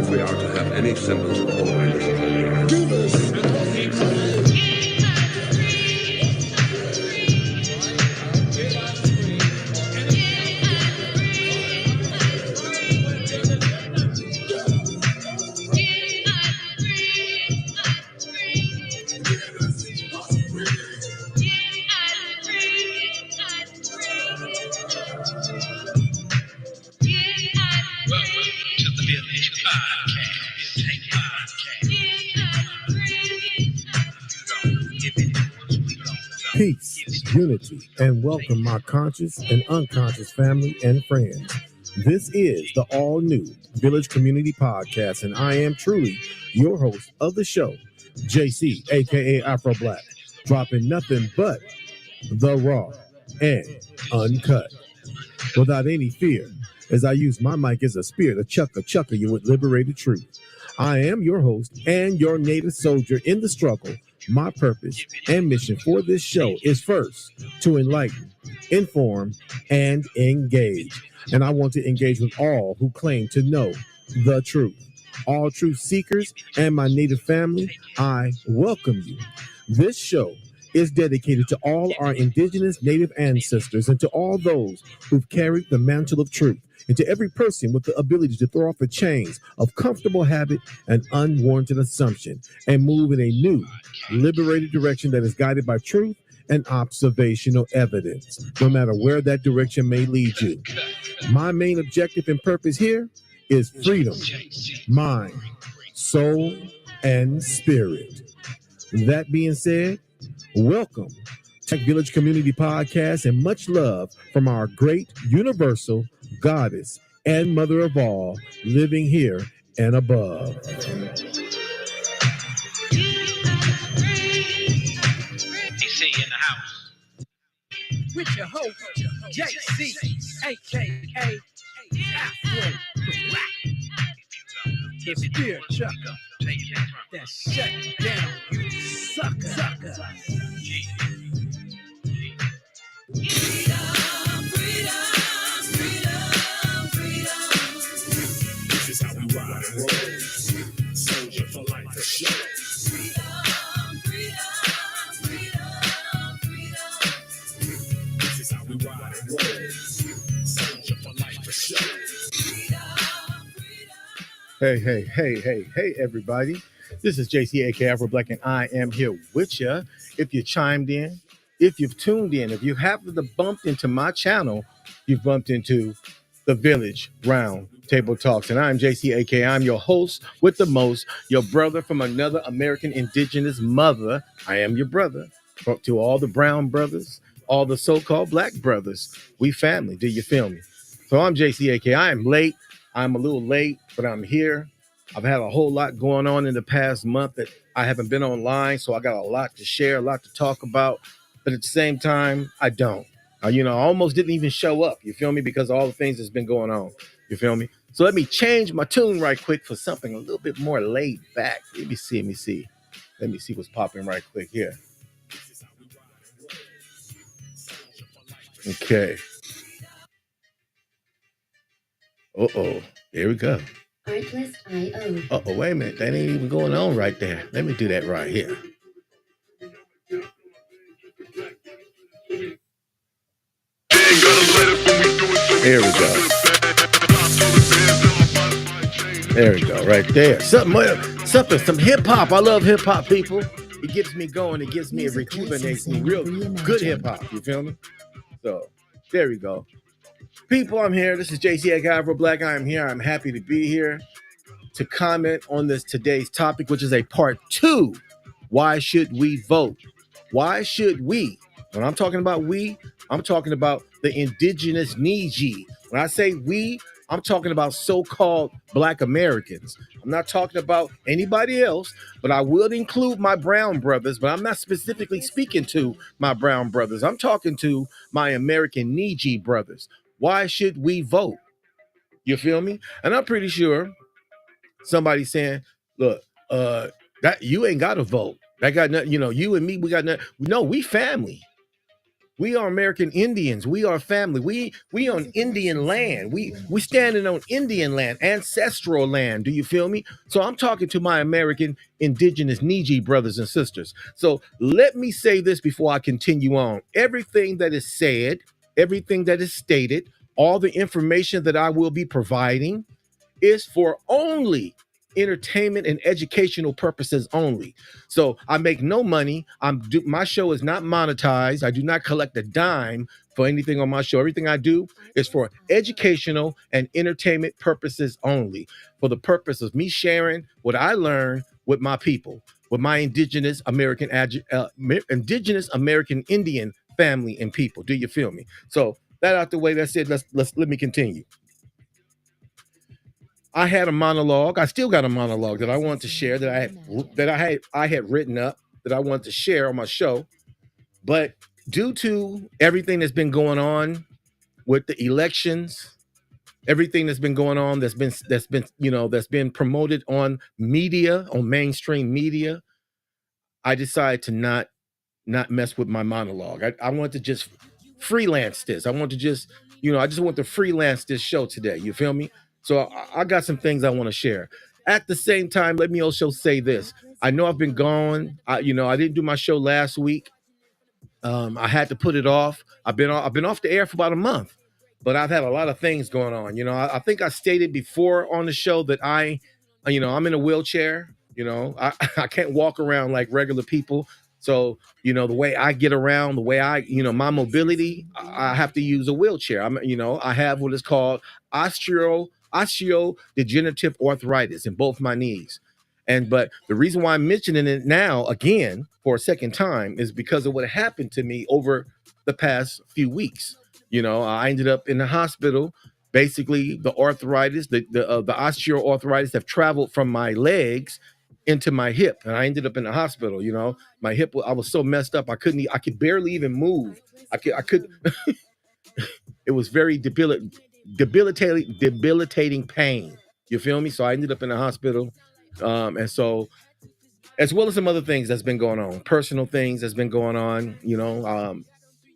if we are to have any semblance of holiness upon the earth. Do this. Peace, unity, and welcome my conscious and unconscious family and friends. This is the all-new Village Community Podcast, and I am truly your host of the show, JC, a.k.a. Afro Black, dropping nothing but the raw and uncut, without any fear, as I use my mic as a spear to chuck you with liberated truth. I am your host and your native soldier in the struggle. My purpose and mission for this show is first to enlighten, inform, and engage. And I want to engage with all who claim to know the truth. All truth seekers and my native family, I welcome you. This show is dedicated to all our indigenous native ancestors and to all those who've carried the mantle of truth, and to every person with the ability to throw off the chains of comfortable habit and unwarranted assumption and move in a new, liberated direction that is guided by truth and observational evidence, no matter where that direction may lead you. My main objective and purpose here is freedom, mind, soul, and spirit. That being said, welcome to Village Community Podcast, and much love from our great universal goddess and mother of all, living here and above. DC in the house. With your host, JC, a.k.a. Afro Black. The spear chucker that shut down you sucker. This is how we ride and roll. Soldier for life for sure. This is how we ride and roll. Soldier for life for sure. Hey, everybody. This is JC, a.k.a. Afro Black, and I am here with you. If you chimed in, if you've tuned in, if you happen to bumped into my channel, you've bumped into the Village Round Table Talks. And I'm JC, a.k.a. I'm your host with the most, your brother from another American indigenous mother. I am your brother. To all the brown brothers, all the so-called black brothers, we family. Do you feel me? So I'm JC, a.k.a. I am late. I'm a little late, but I'm here. I've had a whole lot going on in the past month that I haven't been online, so I got a lot to share, a lot to talk about. But at the same time, I don't. I almost didn't even show up, you feel me, because of all the things that's been going on, you feel me? So let me change my tune right quick for something a little bit more laid back. Let me see what's popping right quick here. Okay. Uh-oh, here we go. Artlist.io. Uh-oh, wait a minute, that ain't even going on right there. Let me do that right here. There we go. There we go, right there. Something, some hip-hop. I love hip-hop, people. It gets me going. It gives me, it rejuvenates me. Real good hip-hop, you feel me? So, there we go. People, I'm here. This is JC, a.k.a. Afro Black. I am here. I'm happy to be here to comment on this today's topic, which is a part 2. Why should we vote? Why should we? When I'm talking about we, I'm talking about the indigenous Niiji. When I say we, I'm talking about so-called Black Americans. I'm not talking about anybody else, but I will include my brown brothers, but I'm not specifically speaking to my brown brothers. I'm talking to my American Niiji brothers. Why should we vote? You feel me? And I'm pretty sure somebody's saying, look, that you ain't got to vote. That got nothing, you and me, we got nothing. No, we family. We are American Indians. We are family. We on Indian land. We standing on Indian land, ancestral land. Do you feel me? So I'm talking to my American Indigenous Niiji brothers and sisters. So let me say this before I continue on. Everything that is said, everything that is stated, all the information that I will be providing is for only entertainment and educational purposes only. So I make no money. My show is not monetized. I do not collect a dime for anything on my show. Everything I do is for educational and entertainment purposes only. For the purpose of me sharing what I learned with my people, with my indigenous American Indian family and people. Do you feel me? So that out the way. That's it. Let me continue. I had a monologue. I still got a monologue that I want to share I had written up that I want to share on my show. But due to everything that's been going on with the elections, everything that's been going on that's been promoted on media, on mainstream media, I decided to not mess with my monologue. I want to just freelance this. I want to just, I just want to freelance this show today. You feel me? So I got some things I want to share. At the same time, let me also say this. I know I've been gone. I didn't do my show last week. I had to put it off. I've been off the air for about a month, but I've had a lot of things going on. I think I stated before on the show that I'm in a wheelchair. I can't walk around like regular people. So, the way I get around, the way my mobility, I have to use a wheelchair. I have what is called osteodegenerative arthritis in both my knees. But the reason why I'm mentioning it now again for a second time is because of what happened to me over the past few weeks. I ended up in the hospital. Basically, the arthritis, the osteoarthritis have traveled from my legs into my hip, and I ended up in the hospital. My hip, I was so messed up, I could barely even move. I could. It was very debilitating pain. You feel me? So I ended up in the hospital, and so, as well as some other things that's been going on, personal things that's been going on.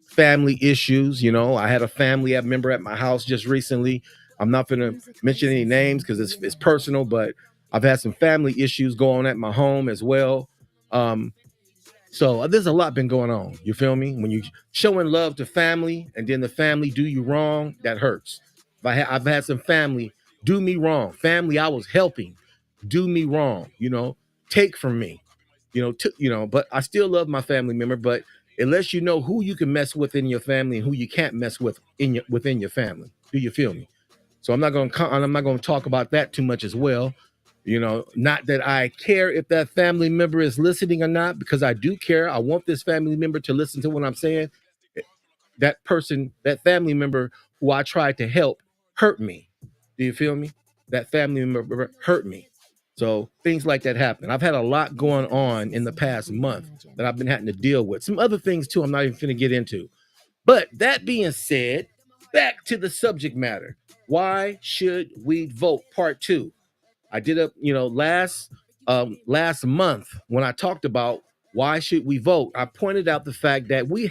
Family issues. I had a family member at my house just recently. I'm not going to mention any names because it's personal, but I've had some family issues going on at my home as well. So there's a lot been going on. You feel me? When you showing love to family and then the family do you wrong, that hurts. I've had some family do me wrong. Family I was helping do me wrong. Take from me. But I still love my family member. But it lets you know who you can mess with in your family and who you can't mess with within your family. Do you feel me? So I'm not going to talk about that too much as well. Not that I care if that family member is listening or not, because I do care. I want this family member to listen to what I'm saying. That family member who I tried to help hurt me. Do you feel me? That family member hurt me. So things like that happen. I've had a lot going on in the past month that I've been having to deal with. Some other things too I'm not even going to get into. But that being said, back to the subject matter. Why should we vote? Part 2. I did last month when I talked about why should we vote. I pointed out the fact that we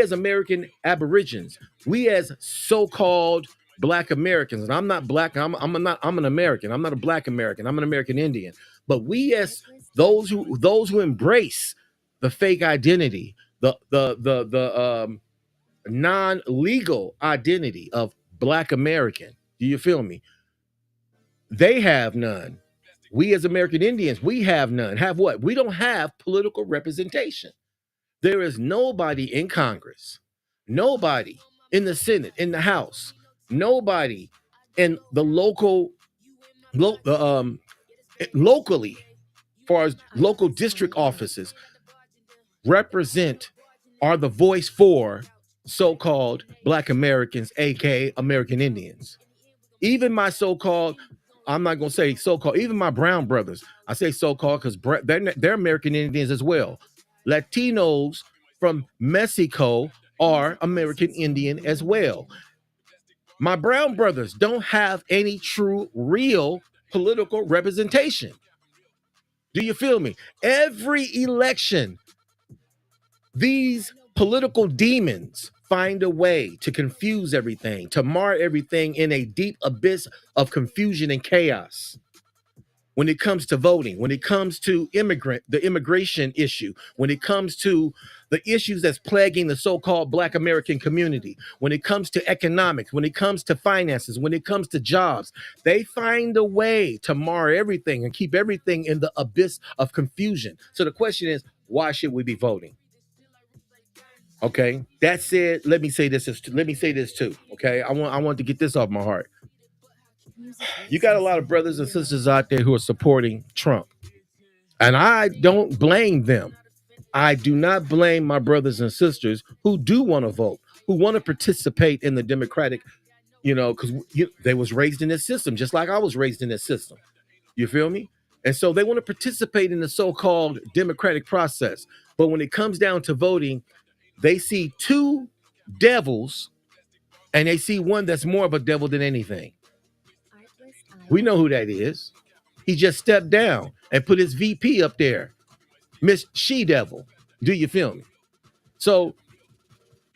as American Aborigines, we as so-called Black Americans, and I'm not Black. I'm an American. I'm not a Black American. I'm an American Indian. But we as those who embrace the fake identity, the non-legal identity of Black American. Do you feel me? They have none. We as American Indians, we have none. Have what? We don't have political representation. There is nobody in Congress, nobody in the Senate, in the House, nobody in the locally, as far as local district offices, represent are the voice for so-called Black Americans, a.k.a. American Indians. Even my so-called, I'm not going to say so-called, even my brown brothers, I say so-called because they're American Indians as well. Latinos from Mexico are American Indian as well. My brown brothers don't have any true, real political representation. Do you feel me? Every election, these Political demons find a way to confuse everything, to mar everything in a deep abyss of confusion and chaos. When it comes to voting, when it comes to the immigration issue, when it comes to the issues that's plaguing the so-called Black American community, when it comes to economics, when it comes to finances, when it comes to jobs, they find a way to mar everything and keep everything in the abyss of confusion. So the question is, why should we be voting? Okay, that said, let me say this too. Okay, I want to get this off my heart. You got a lot of brothers and sisters out there who are supporting Trump, and I don't blame them. I do not blame my brothers and sisters who do want to vote, who want to participate in the democratic, because they was raised in this system, just like I was raised in this system. You feel me? And so they want to participate in the so-called democratic process. But when it comes down to voting, they see two devils, and they see one that's more of a devil than anything. We know who that is. He just stepped down and put his VP up there, Miss She-Devil. Do you feel me? So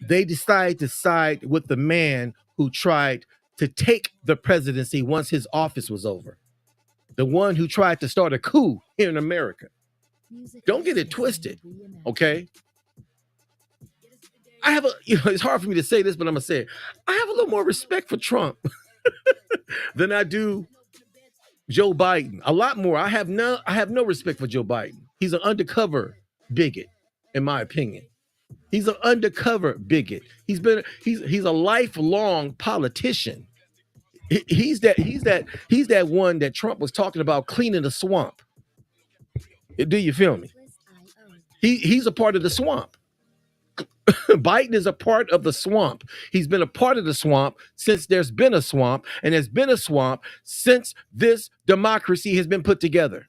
they decided to side with the man who tried to take the presidency once his office was over. The one who tried to start a coup here in America. Don't get it twisted, okay? I have it's hard for me to say this, but I'm gonna say it. I have a little more respect for Trump than I do Joe Biden. A lot more. I have no respect for Joe Biden. He's an undercover bigot, in my opinion. He's an undercover bigot. He's a lifelong politician. He's that one that Trump was talking about cleaning the swamp. Do you feel me? He's a part of the swamp. Biden is a part of the swamp. He's been a part of the swamp since there's been a swamp, and there's been a swamp since this democracy has been put together.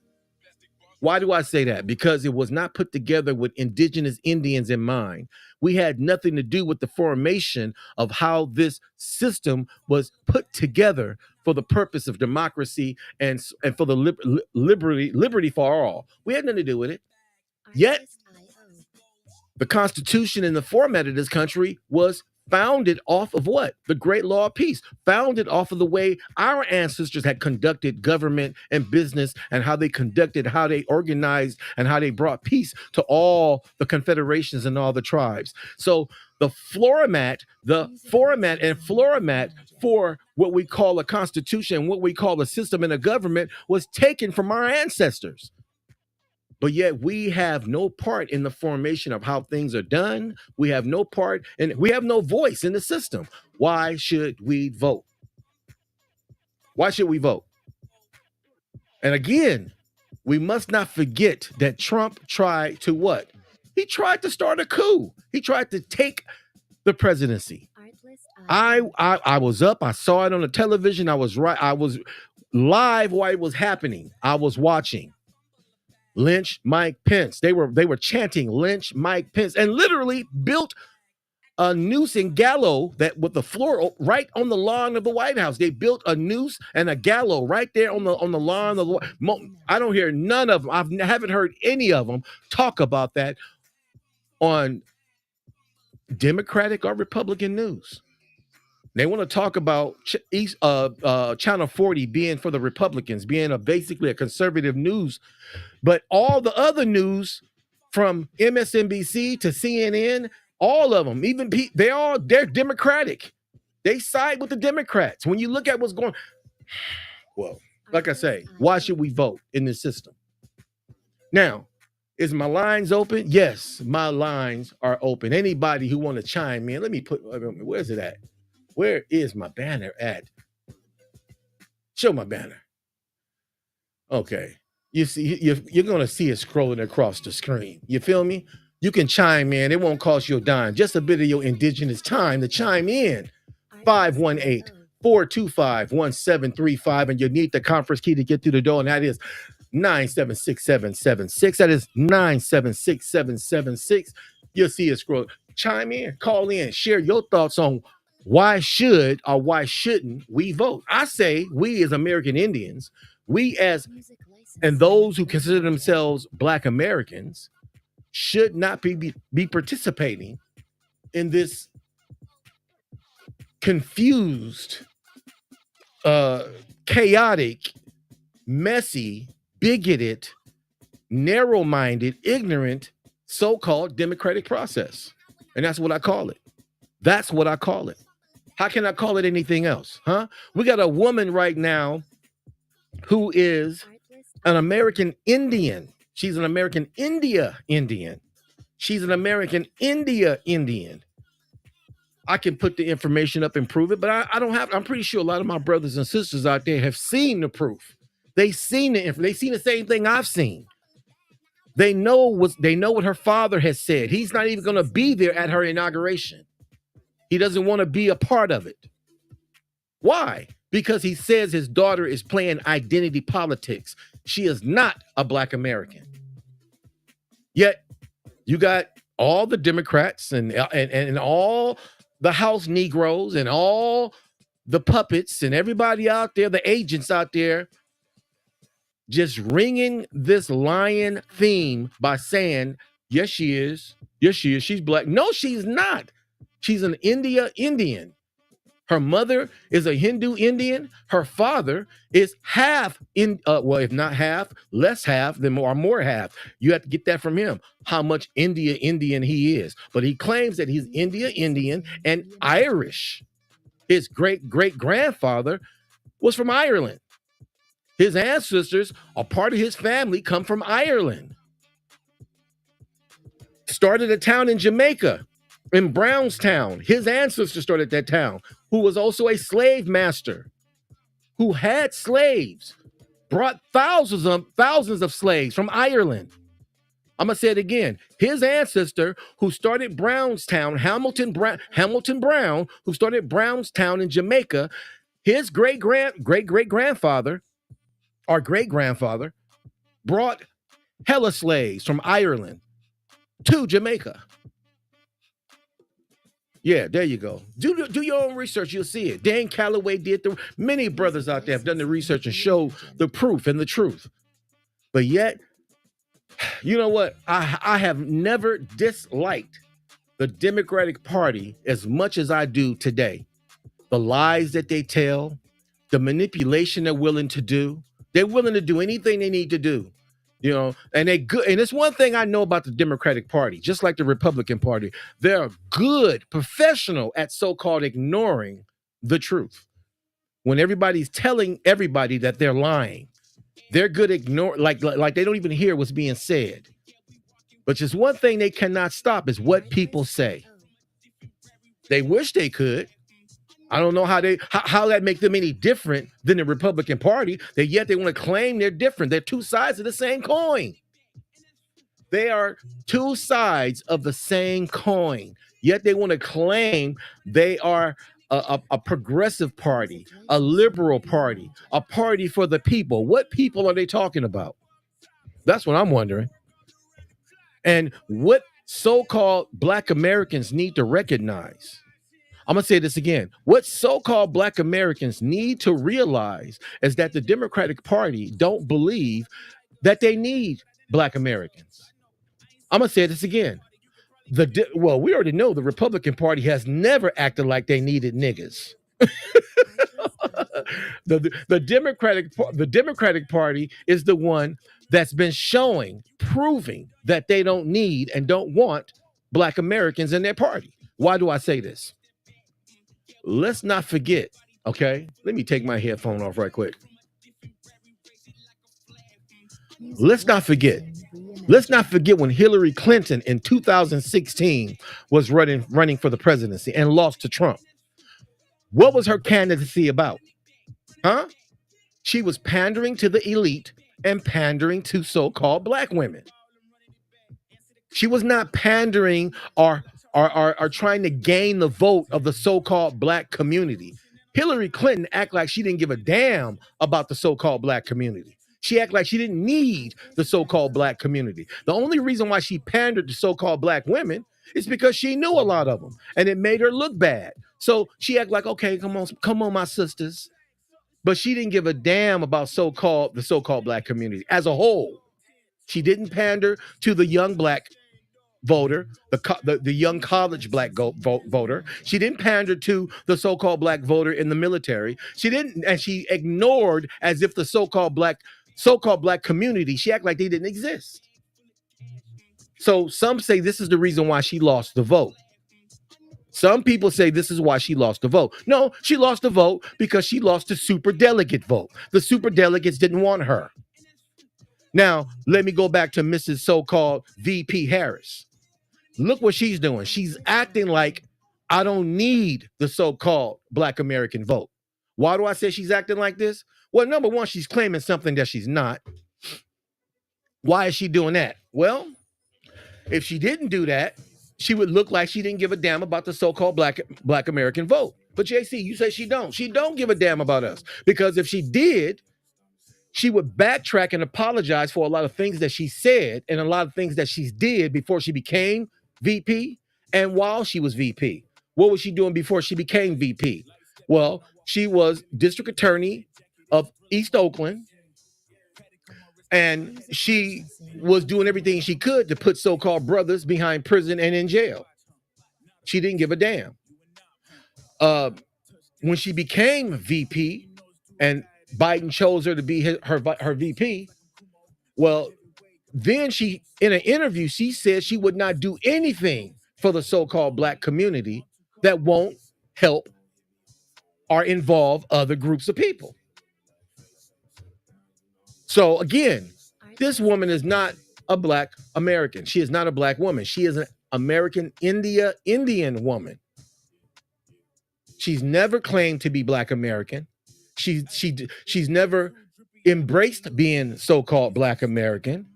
Why do I say that? Because it was not put together with indigenous Indians in mind. We had nothing to do with the formation of how this system was put together for the purpose of democracy and for the liberty for all. We had nothing to do with it. Yet, the Constitution and the format of this country was founded off of what? The great law of peace, founded off of the way our ancestors had conducted government and business, and how they organized, and how they brought peace to all the confederations and all the tribes. So the format for what we call a constitution, what we call a system and a government, was taken from our ancestors. But yet we have no part in the formation of how things are done. We have no part, and we have no voice in the system. Why should we vote? Why should we vote? And again, we must not forget that Trump tried to what? He tried to start a coup. He tried to take the presidency. I was up. I saw it on the television. I was live while it was happening. I was watching. Lynch Mike Pence. They were chanting lynch Mike Pence, and literally built a noose and gallows that with the floor right on the lawn of the White House. They built a noose and a gallows right there on the lawn of the. I don't hear none of them. I haven't heard any of them talk about that on Democratic or Republican news. They want to talk about Channel 40 being for the Republicans, being basically a conservative news. But all the other news, from MSNBC to CNN, all of them, even they're Democratic. They side with the Democrats. When you look at what's going, well, like I say, why should we vote in this system? Now, is my lines open? Yes, my lines are open. Anybody who want to chime in, where's it at? Where is my banner at? Show my banner. Okay. You see, you're going to see it scrolling across the screen. You feel me? You can chime in. It won't cost you a dime. Just a bit of your indigenous time to chime in. 518-425-1735. And you need the conference key to get through the door. And that is 976-776. That is 976-776. You'll see it scroll. Chime in, call in, share your thoughts on why should or why shouldn't we vote? I say we as American Indians, and those who consider themselves Black Americans should not be participating in this confused, chaotic, messy, bigoted, narrow-minded, ignorant, so-called democratic process. And that's what I call it. That's what I call it. How can I call it anything else? Huh? We got a woman right now who is an American Indian. She's an American Indian. She's an American Indian. I can put the information up and prove it, but I don't have. I'm pretty sure a lot of my brothers and sisters out there have seen the proof. They've seen the information. They've seen the same thing I've seen. They know what her father has said. He's not even going to be there at her inauguration. He doesn't want to be a part of it. Why? Because he says his daughter is playing identity politics. She is not a Black American. Yet you got all the Democrats and all the House Negroes and all the puppets and everybody out there, the agents out there, just ringing this lion theme by saying, yes, she is. Yes, she is. She's Black. No, she's not. She's an Indian. Her mother is a Hindu Indian. Her father is half well, if not half, less half than more half. You have to get that from him, how much Indian he is. But he claims that he's Indian and Irish. His great-great-grandfather was from Ireland. His ancestors, a part of his family, come from Ireland. Started a town in Jamaica, in Brownstown. His ancestors started that town, who was also a slave master, who had slaves, brought thousands of slaves from Ireland. I'm going to say it again. His ancestor, who started Brownstown, Hamilton Brown, who started Brownstown in Jamaica, his great-great-grandfather, our great-grandfather, brought hella slaves from Ireland to Jamaica. Yeah, there you go. Do your own research. You'll see it. Dan Calloway did. Many brothers out there have done the research and show the proof and the truth. But yet, you know what? I have never disliked the Democratic Party as much as I do today. The lies that they tell, the manipulation they're willing to do. They're willing to do anything they need to do. You know, and they good. And it's one thing I know about the Democratic Party, just like the Republican Party. They're good, professional at so-called ignoring the truth. When everybody's telling everybody that they're lying, they're good ignore like they don't even hear what's being said. But just one thing they cannot stop is what people say. They wish they could. I don't know how that make them any different than the Republican Party. Yet they want to claim they're different. They're two sides of the same coin. They are two sides of the same coin. Yet they want to claim they are a progressive party, a liberal party, a party for the people. What people are they talking about? That's what I'm wondering. And what so-called Black Americans need to recognize. I'm going to say this again. What so-called Black Americans need to realize is that the Democratic Party don't believe that they need Black Americans. I'm going to say this again. Well, we already know the Republican Party has never acted like they needed niggas. The Democratic Party is the one that's been proving that they don't need and don't want Black Americans in their party. Why do I say this? Let's not forget, okay? Let me take my headphone off right quick. Let's not forget when Hillary Clinton in 2016 was running for the presidency and lost to Trump. What was her candidacy about? Huh? She was pandering to the elite and pandering to so-called Black women. She was not pandering or trying to gain the vote of the so-called Black community. Hillary Clinton act like she didn't give a damn about the so-called Black community. She act like she didn't need the so-called Black community. The only reason why she pandered to so-called Black women is because she knew a lot of them and it made her look bad. So she act like, okay, come on, my sisters. But she didn't give a damn about the so-called Black community as a whole. She didn't pander to the young Black voter, the young college black voter. She didn't pander to the so-called black voter in the military. She didn't, and she ignored as if the so-called black community, she acted like they didn't exist. So some say this is the reason why she lost the vote. Some people say this is why she lost the vote. No, she lost the vote because she lost the super delegate vote. The super delegates didn't want her. Now, let me go back to Mrs. so-called VP Harris. Look what she's doing. She's acting like I don't need the so-called Black American vote. Why do I say she's acting like this? Well, number one, she's claiming something that she's not. Why is she doing that? Well, if she didn't do that, she would look like she didn't give a damn about the so-called black American vote. But JC, you say she don't. She don't give a damn about us. Because if she did, she would backtrack and apologize for a lot of things that she said and a lot of things that she did before she became VP and while she was VP. What was she doing before she became VP? Well, she was district attorney of East Oakland, and she was doing everything she could to put so-called brothers behind prison and in jail. She didn't give a damn. When she became VP and Biden chose her to be her VP, well, then she, in an interview, she said she would not do anything for the so-called black community that won't help or involve other groups of people. So again, this woman is not a black American. She is not a black woman. She is an American Indian woman. She's never claimed to be black American. She's never embraced being so-called black American.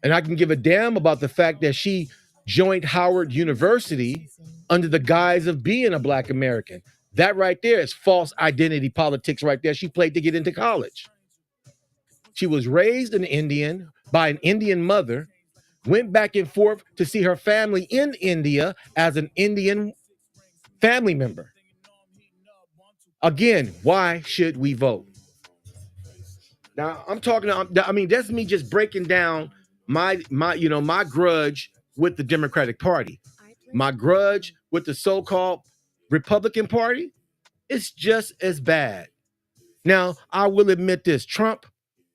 And I can give a damn about the fact that she joined Howard University under the guise of being a black American. That right there is false identity politics right there. She played to get into college. She was raised an Indian by an Indian mother, went back and forth to see her family in India as an Indian family member. Again, why should we vote? Now, that's me just breaking down my grudge with the Democratic Party. My grudge with the so-called Republican Party is just as bad. Now, I will admit this, Trump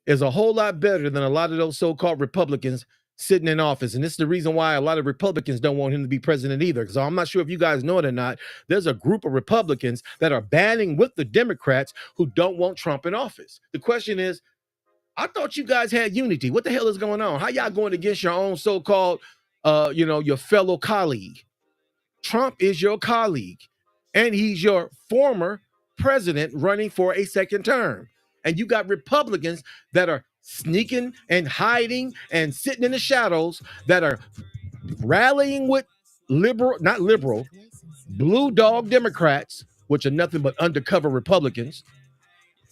is a whole lot better than a lot of those so-called Republicans sitting in office. And this is the reason why a lot of Republicans don't want him to be president either. Because I'm not sure if you guys know it or not, there's a group of Republicans that are banding with the Democrats who don't want Trump in office. The question is, I thought you guys had unity. What the hell is going on? How y'all going against your own so-called, your fellow colleague? Trump is your colleague, and he's your former president running for a second term. And you got Republicans that are sneaking and hiding and sitting in the shadows that are rallying with blue dog Democrats, which are nothing but undercover Republicans,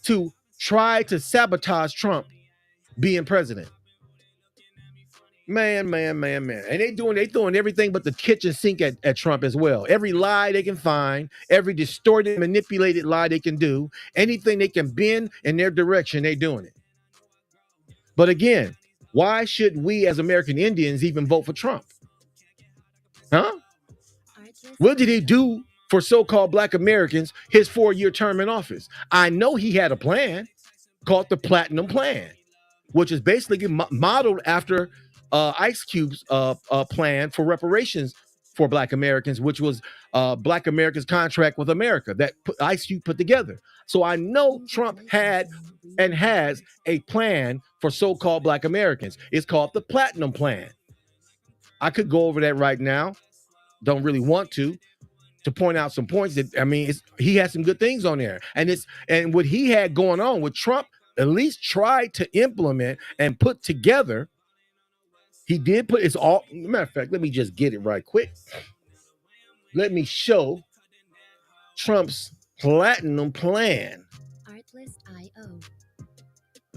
to try to sabotage Trump being president. Man. And they throwing everything but the kitchen sink at Trump as well. Every lie they can find, every distorted, manipulated lie they can do, anything they can bend in their direction, they doing it. But again, why should we as American Indians even vote for Trump? Huh? What did he do for so-called black Americans his 4-year term in office? I know he had a plan called the Platinum Plan, which is basically modeled after Ice Cube's plan for reparations for black Americans, which was Black America's Contract with America that Ice Cube put together. So I know Trump had and has a plan for so-called black Americans. It's called the Platinum Plan. I could go over that right now. Don't really want to point out some points that, he has some good things on there. And what he had going on with Trump, at least tried to implement and put together. He did put, it's all, matter of fact, let me just get it right quick. Let me show Trump's Platinum Plan. Artlist.io.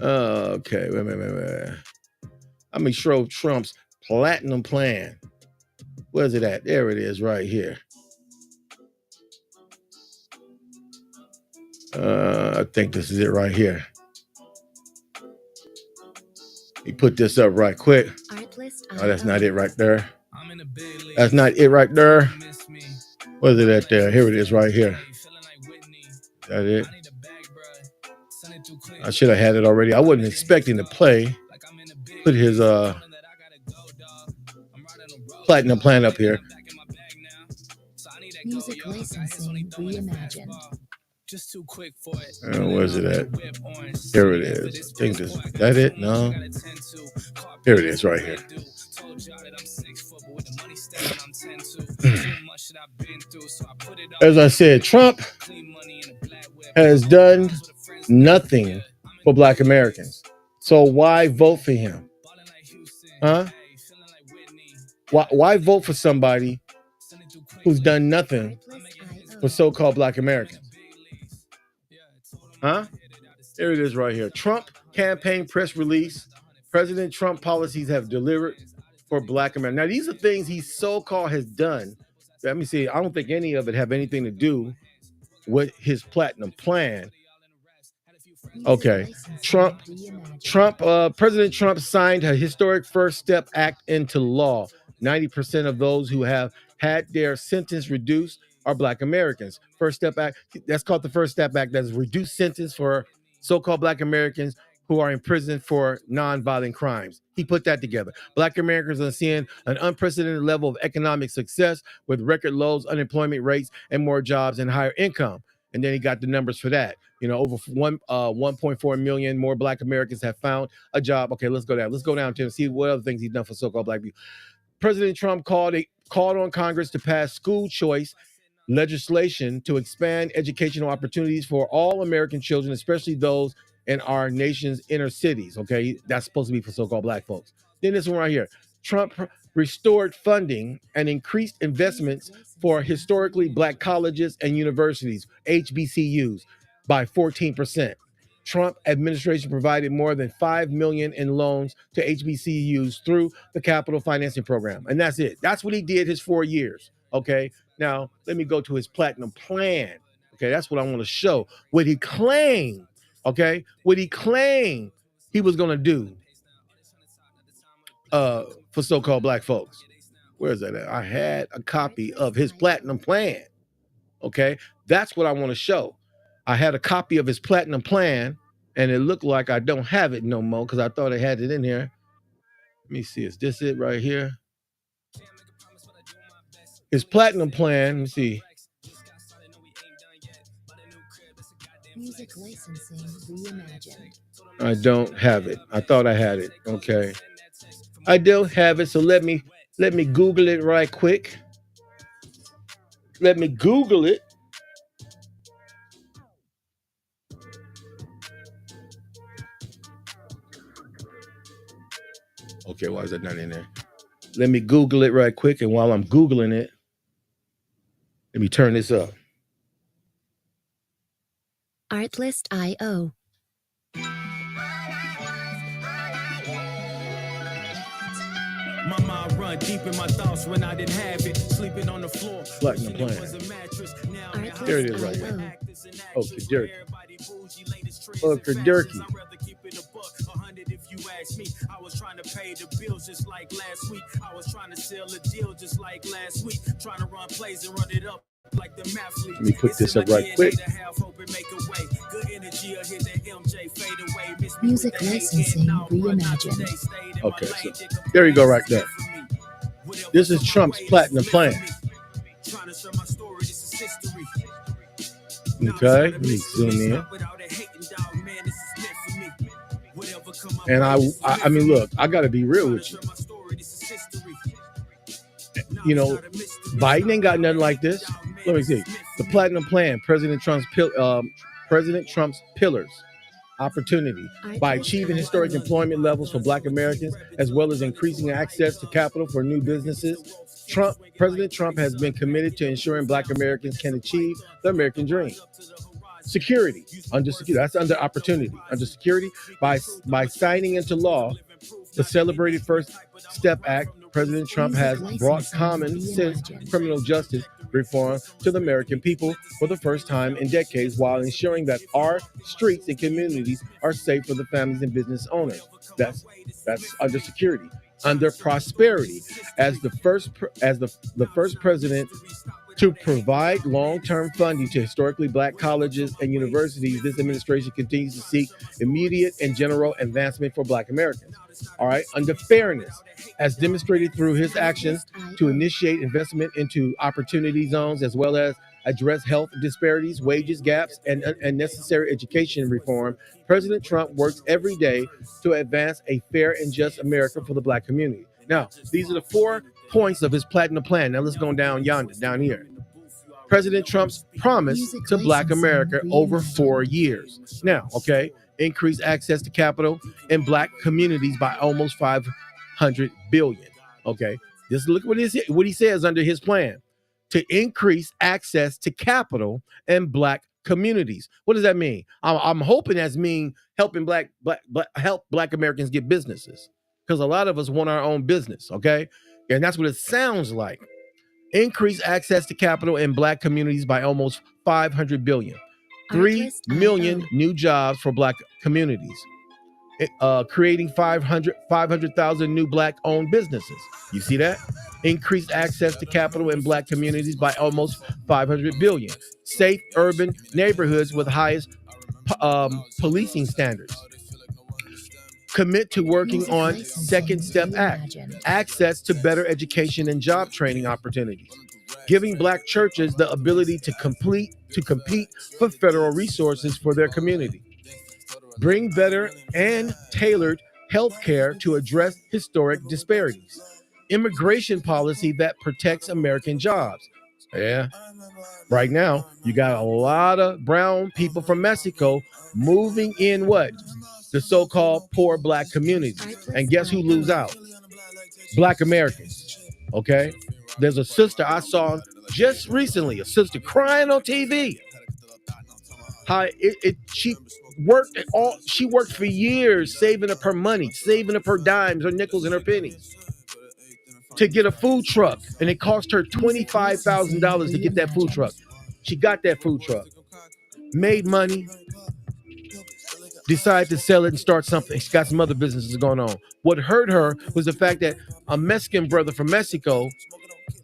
Okay, wait. Let me show Trump's Platinum Plan. Where's it at? There it is right here. I think this is it right here. He put this up right quick. Oh, that's not it right there. That's not it right there. What is it at there? Here it is right here. Is that it? I should have had it already. I wasn't expecting to play. Put his platinum plan up here. Music licensing reimagined. Where's it at? Here it is. I think this, is that it? No. Here it is right here. As I said, Trump has done nothing for Black Americans. So why vote for him? Huh? Why vote for somebody who's done nothing for so-called Black Americans? Huh? Here it is right here. Trump campaign press release. President Trump policies have delivered for Black America. Now, these are things he so-called has done. Let me see. I don't think any of it have anything to do with his platinum plan. Okay. President Trump signed a historic First Step Act into law. 90% of those who have had their sentence reduced are Black Americans. First Step Act, that's called the First Step Act. That's a reduced sentence for so-called Black Americans who are in prison for non-violent crimes. He put that together. Black Americans are seeing an unprecedented level of economic success with record lows, unemployment rates, and more jobs and higher income. And then he got the numbers for that. You know, over 1.4 million more Black Americans have found a job. Okay, let's go down. Let's go down to see what other things he's done for so-called Black people. President Trump called on Congress to pass school choice legislation to expand educational opportunities for all American children, especially those in our nation's inner cities. Okay, that's supposed to be for so-called Black folks. Then this one right here. Trump restored funding and increased investments for historically Black colleges and universities, HBCUs, by 14%. Trump administration provided more than $5 million in loans to HBCUs through the Capital Financing Program. And that's it. That's what he did his 4 years. Okay. Now, let me go to his platinum plan. Okay. That's what I want to show. What he claimed. Okay. What he claimed he was going to do for so-called Black folks. Where is that at? I had a copy of his platinum plan. Okay. That's what I want to show. I had a copy of his platinum plan, and it looked like I don't have it no more because I thought I had it in here. Let me see. Is this it right here? His platinum plan. Let me see. Music licensing reimagined. I don't have it. I thought I had it. Okay. I don't have it. So let me Google it right quick. Let me Google it. Okay, why is that not in there? Let me Google it right quick. And while I'm Googling it, let me turn this up. Artlist.io. My mind run deep in my thoughts when I didn't have it. Sleeping on the floor. Platinum plan. There it is right here. Oh, Kadirki. Oh, Kadirki. If you ask me, I was trying to pay the bills just like last week. I was trying to sell a deal just like last week. Trying to run plays and run it up like the mathlete. Let me put this up right quick. Music licensing reimagined. Okay, so there you go right there. This is Trump's platinum plan. Okay, let me zoom in. And I mean, look, I got to be real with you. You know, Biden ain't got nothing like this. Let me see. The platinum plan, President Trump's pillars. Opportunity by achieving historic employment levels for Black Americans, as well as increasing access to capital for new businesses. President Trump has been committed to ensuring Black Americans can achieve the American dream. Security, that's under opportunity. Under security, by signing into law the celebrated First Step Act, President Trump has brought common sense criminal justice reform to the American people for the first time in decades, while ensuring that our streets and communities are safe for the families and business owners. That's under security. under prosperity. As the first president to provide long-term funding to historically black colleges and universities, this administration continues to seek immediate and general advancement for black Americans. All right, under fairness, as demonstrated through his actions to initiate investment into opportunity zones as well as address health disparities, wages gaps, and necessary education reform, President Trump works every day to advance a fair and just America for the black community. Now, these are the 4 points of his platinum plan. Now let's go down yonder, down here. President Trump's promise to black America over 4 years. Now, okay, increase access to capital in black communities by almost 500 billion. Okay, just look what he says under his plan. To increase access to capital in black communities. What does that mean? I'm hoping that's mean helping help black Americans get businesses, because a lot of us want our own business. Okay, and that's what it sounds like. Increase access to capital in black communities by almost 500 billion. 3 million new jobs for black communities. Creating 500,000 new black-owned businesses. You see that? Increased access to capital in black communities by almost 500 billion. Safe urban neighborhoods with highest policing standards. Commit to working on Second Step Act. Access to better education and job training opportunities. Giving black churches the ability to compete for federal resources for their community. Bring better and tailored health care to address historic disparities. Immigration policy that protects American jobs. Yeah. Right now, you got a lot of brown people from Mexico moving in what? The so-called poor black communities. And guess who lose out? Black Americans. Okay? There's a sister I saw just recently, a sister crying on TV. She worked for years saving up her money, saving up her dimes, her nickels, and her pennies to get a food truck, and it cost her $25,000 to get that food truck. She got that food truck, made money, decided to sell it and start something. She got some other businesses going on. What hurt her was the fact that a Mexican brother from Mexico,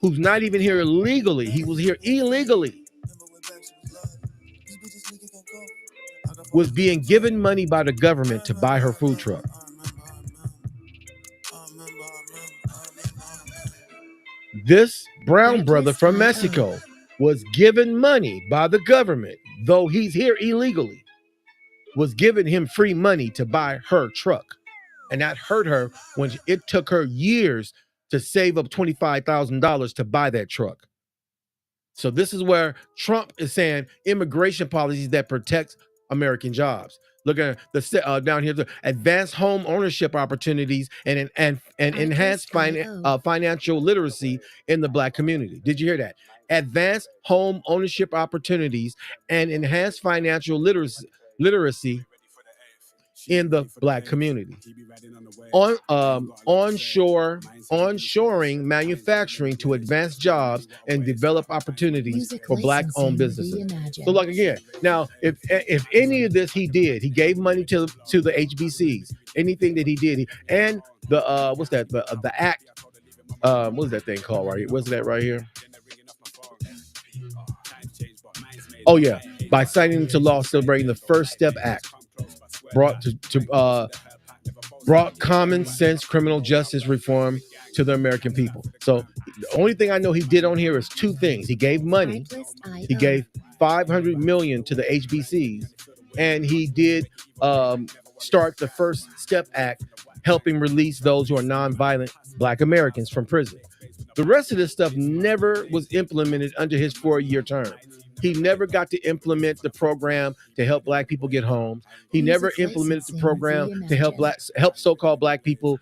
who's not even here legally, he was here illegally, was being given money by the government to buy her food truck. This brown brother from Mexico was given money by the government, though he's here illegally, was giving him free money to buy her truck. And that hurt her when it took her years to save up $25,000 to buy that truck. So this is where Trump is saying immigration policies that protects American jobs. Look at the down here, the advanced home ownership opportunities and enhanced financial literacy in the black community. Did you hear that? Advanced home ownership opportunities and enhanced financial literacy in the black community. Onshoring manufacturing to advance jobs and develop opportunities for black-owned businesses. So, like again, now if any of this he did, he gave money to the HBCs. Anything that he did, and the what's that? The act. What's that thing called right here? What's that right here? Oh yeah, by signing into law celebrating the First Step Act. Brought common sense criminal justice reform to the American people. So the only thing I know he did on here is 2 things. He gave money. He gave $500 million to the HBCs, and he did start the First Step Act, helping release those who are nonviolent black Americans from prison. The rest of this stuff never was implemented under his 4-year term. He never got to implement the program to help black people get homes. He never implemented the program to help so-called black people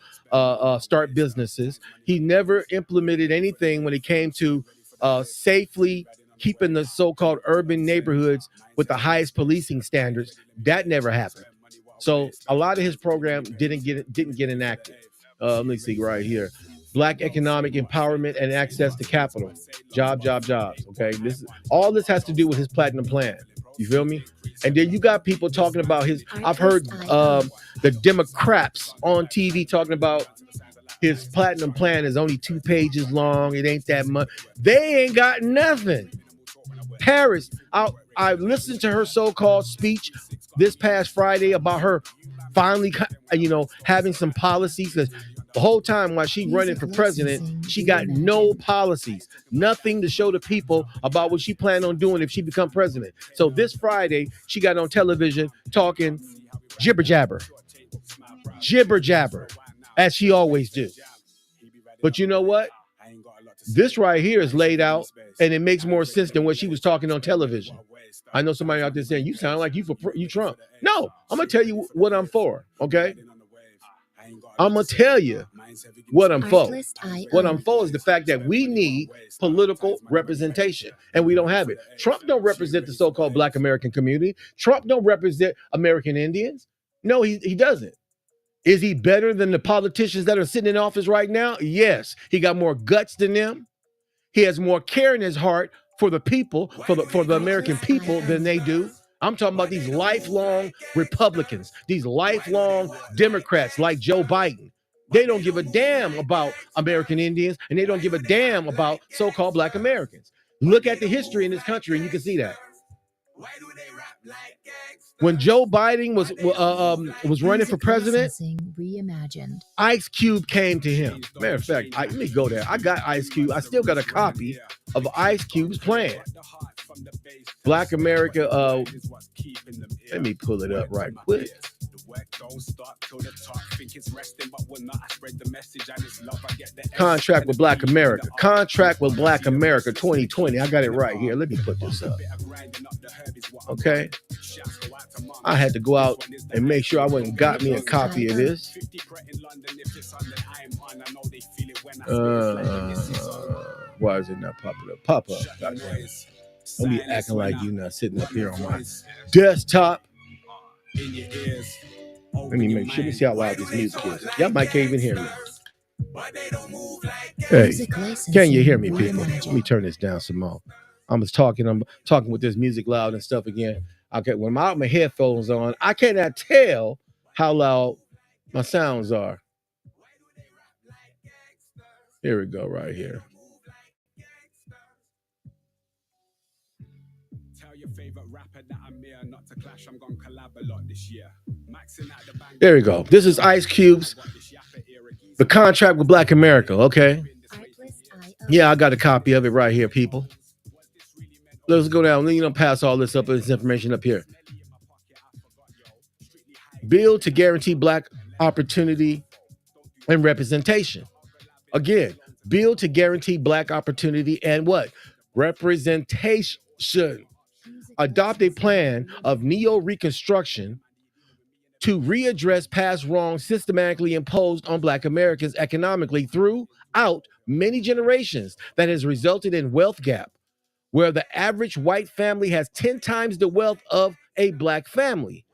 start businesses. He never implemented anything when it came to safely keeping the so-called urban neighborhoods with the highest policing standards. That never happened. So a lot of his program didn't get enacted. Let me see right here. Black economic empowerment and access to capital. Jobs. Okay, all this has to do with his platinum plan. You feel me? And then you got people talking about his. I've heard the Democrats on TV talking about His platinum plan is only 2 pages long. It ain't that much. They ain't got nothing. Harris, I listened to her so-called speech this past Friday about her finally, having some policies. Because the whole time while she running for president, she got no policies, nothing to show the people about what she planned on doing if she become president. So this Friday, she got on television talking jibber jabber, as she always do. But you know what? This right here is laid out, and it makes more sense than what she was talking on television. I know somebody out there saying, you sound like you Trump. No, I'm going to tell you what I'm for, okay? I'm going to tell you what I'm for. What I'm for is the fact that we need political representation, and we don't have it. Trump don't represent the so-called Black American community. Trump don't represent American Indians. No, he doesn't. Is he better than the politicians that are sitting in office right now? Yes. He got more guts than them. He has more care in his heart for the people, for the American people than they do. I'm talking about these lifelong Republicans, these lifelong Democrats like Joe Biden. They don't give a damn about American Indians, and they don't give a damn about so-called Black Americans. Look at the history in this country, and you can see that. When Joe Biden was running for president, reimagined. Ice Cube came to him. Matter of fact, let me go there. I got Ice Cube. I still got a copy of Ice Cube's plan. Black America. Let me pull it up right quick. Contract with Black America. Contract with Black America 2020. I got it right here. Let me put this up. Okay. I had to go out and make sure I went and got me a copy of this. Why is it not popping up? Pop up. Don't be acting like you're not sitting up here on my desktop. Let me see how loud this music is. Y'all might can't even hear me. Hey, can you hear me, people? Let me turn this down some more. I'm talking with this music loud and stuff again. Okay, when I have my headphones on, I cannot tell how loud my sounds are. Here we go, right here. There we go. This is Ice Cube's The Contract with Black America, okay? Yeah, I got a copy of it right here, people. Let's go down. Pass all this information up here. Bill to guarantee Black opportunity and representation. Again, bill to guarantee Black opportunity and what? Representation. Adopt a plan of neo-reconstruction to readdress past wrongs systematically imposed on Black Americans economically throughout many generations that has resulted in wealth gap, where the average white family has 10 times the wealth of a Black family.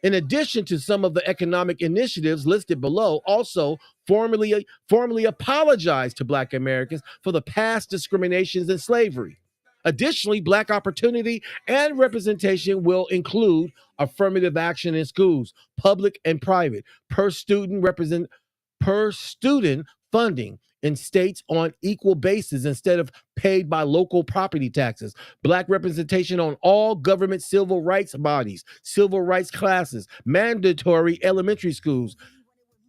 In addition to some of the economic initiatives listed below, also formally apologize to Black Americans for the past discriminations and slavery. Additionally, Black opportunity and representation will include affirmative action in schools, public and private, per student funding in states on equal basis instead of paid by local property taxes. Black representation on all government civil rights bodies, civil rights classes, mandatory elementary schools,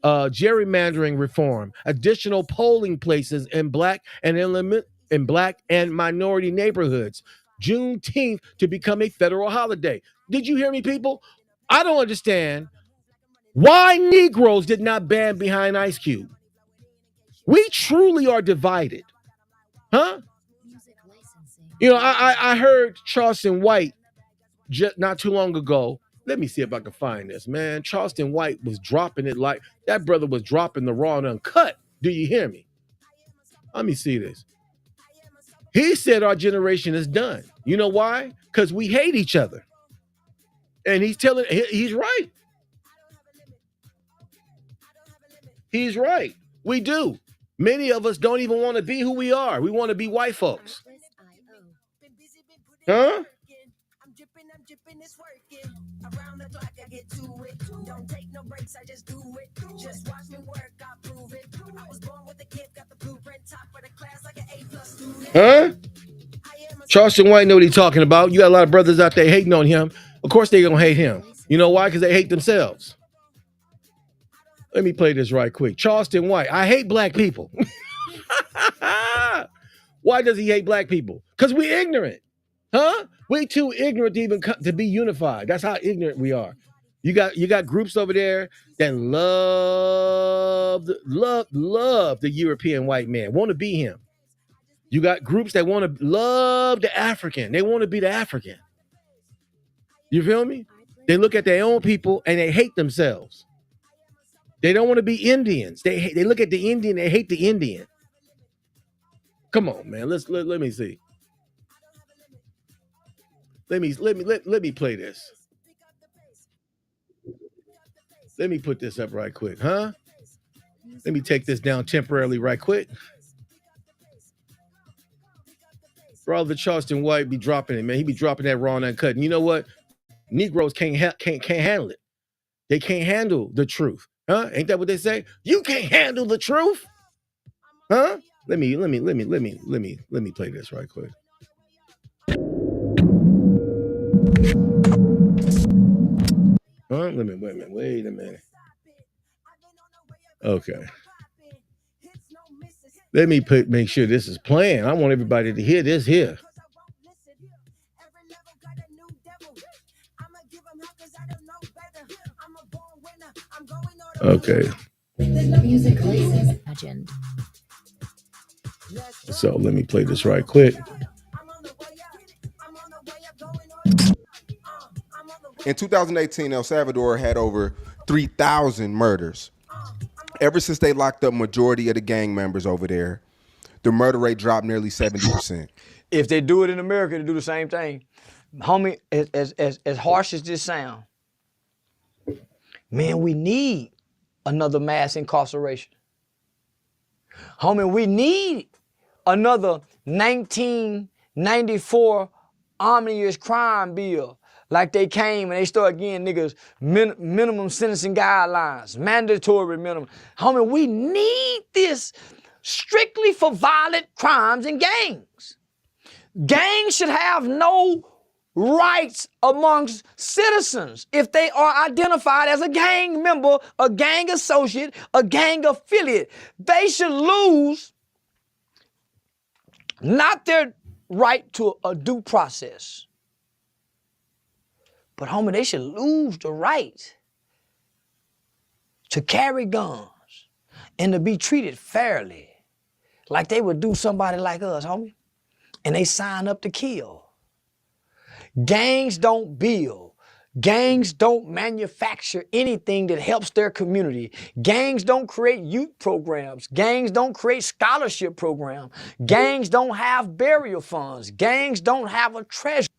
gerrymandering reform, additional polling places in Black and minority neighborhoods. Juneteenth to become a federal holiday. Did you hear me, people? I don't understand why Negroes did not band behind Ice Cube. We truly are divided. Huh? I heard Charleston White just not too long ago. Let me see if I can find this, man. Charleston White was dropping it like that brother was dropping the raw and uncut. Do you hear me? Let me see this. He said our generation is done. You know why? Because we hate each other. And he's right. He's right. We do. Many of us don't even want to be who we are. We want to be white folks. Huh? Around the clock, I get to it. Don't take no breaks, I just do it. Just watch me work, I prove it. I was born with a gift, got the blueprint, top of the class like an A+ student. Huh? Charleston White know what he's talking about. You got a lot of brothers out there hating on him. Of course they gonna hate him. You know why? Because they hate themselves. Let me play this right quick. Charleston White, I hate black people. Why does he hate black people? Because we ignorant. Huh? We too ignorant to even to be unified. That's how ignorant we are. You got groups over there that love the European white man, want to be him. You got groups that want to love the African. They want to be the African. You feel me? They look at their own people and they hate themselves. They don't want to be Indians. They look at the Indian, they hate the Indian. Come on, man. Let me see. Let me play this. Let me put this up right quick, huh? Let me take this down temporarily right quick. Brother Charleston White be dropping it, man. He be dropping that raw and uncut. And you know what? Negroes can't handle it. They can't handle the truth, huh? Ain't that what they say? You can't handle the truth, huh? Let me play this right quick. Huh? Wait a minute. Okay. Let me make sure this is playing. I want everybody to hear this here. Okay. Music imagined. So let me play this right quick. In 2018, El Salvador had over 3,000 murders. Ever since they locked up majority of the gang members over there, the murder rate dropped nearly 70%. If they do it in America, they do the same thing. Homie, as harsh as this sound, man, we need another mass incarceration. Homie, we need another 1994 omnibus crime bill. Like they came and they started getting niggas minimum sentencing guidelines, mandatory minimum. Homie, we need this strictly for violent crimes and gangs. Gangs should have no rights amongst citizens if they are identified as a gang member, a gang associate, a gang affiliate. They should lose not their right to a due process, but homie, they should lose the right to carry guns and to be treated fairly, like they would do somebody like us, homie. And they sign up to kill. Gangs don't build. Gangs don't manufacture anything that helps their community. Gangs don't create youth programs. Gangs don't create scholarship programs. Gangs don't have burial funds. Gangs don't have a treasure.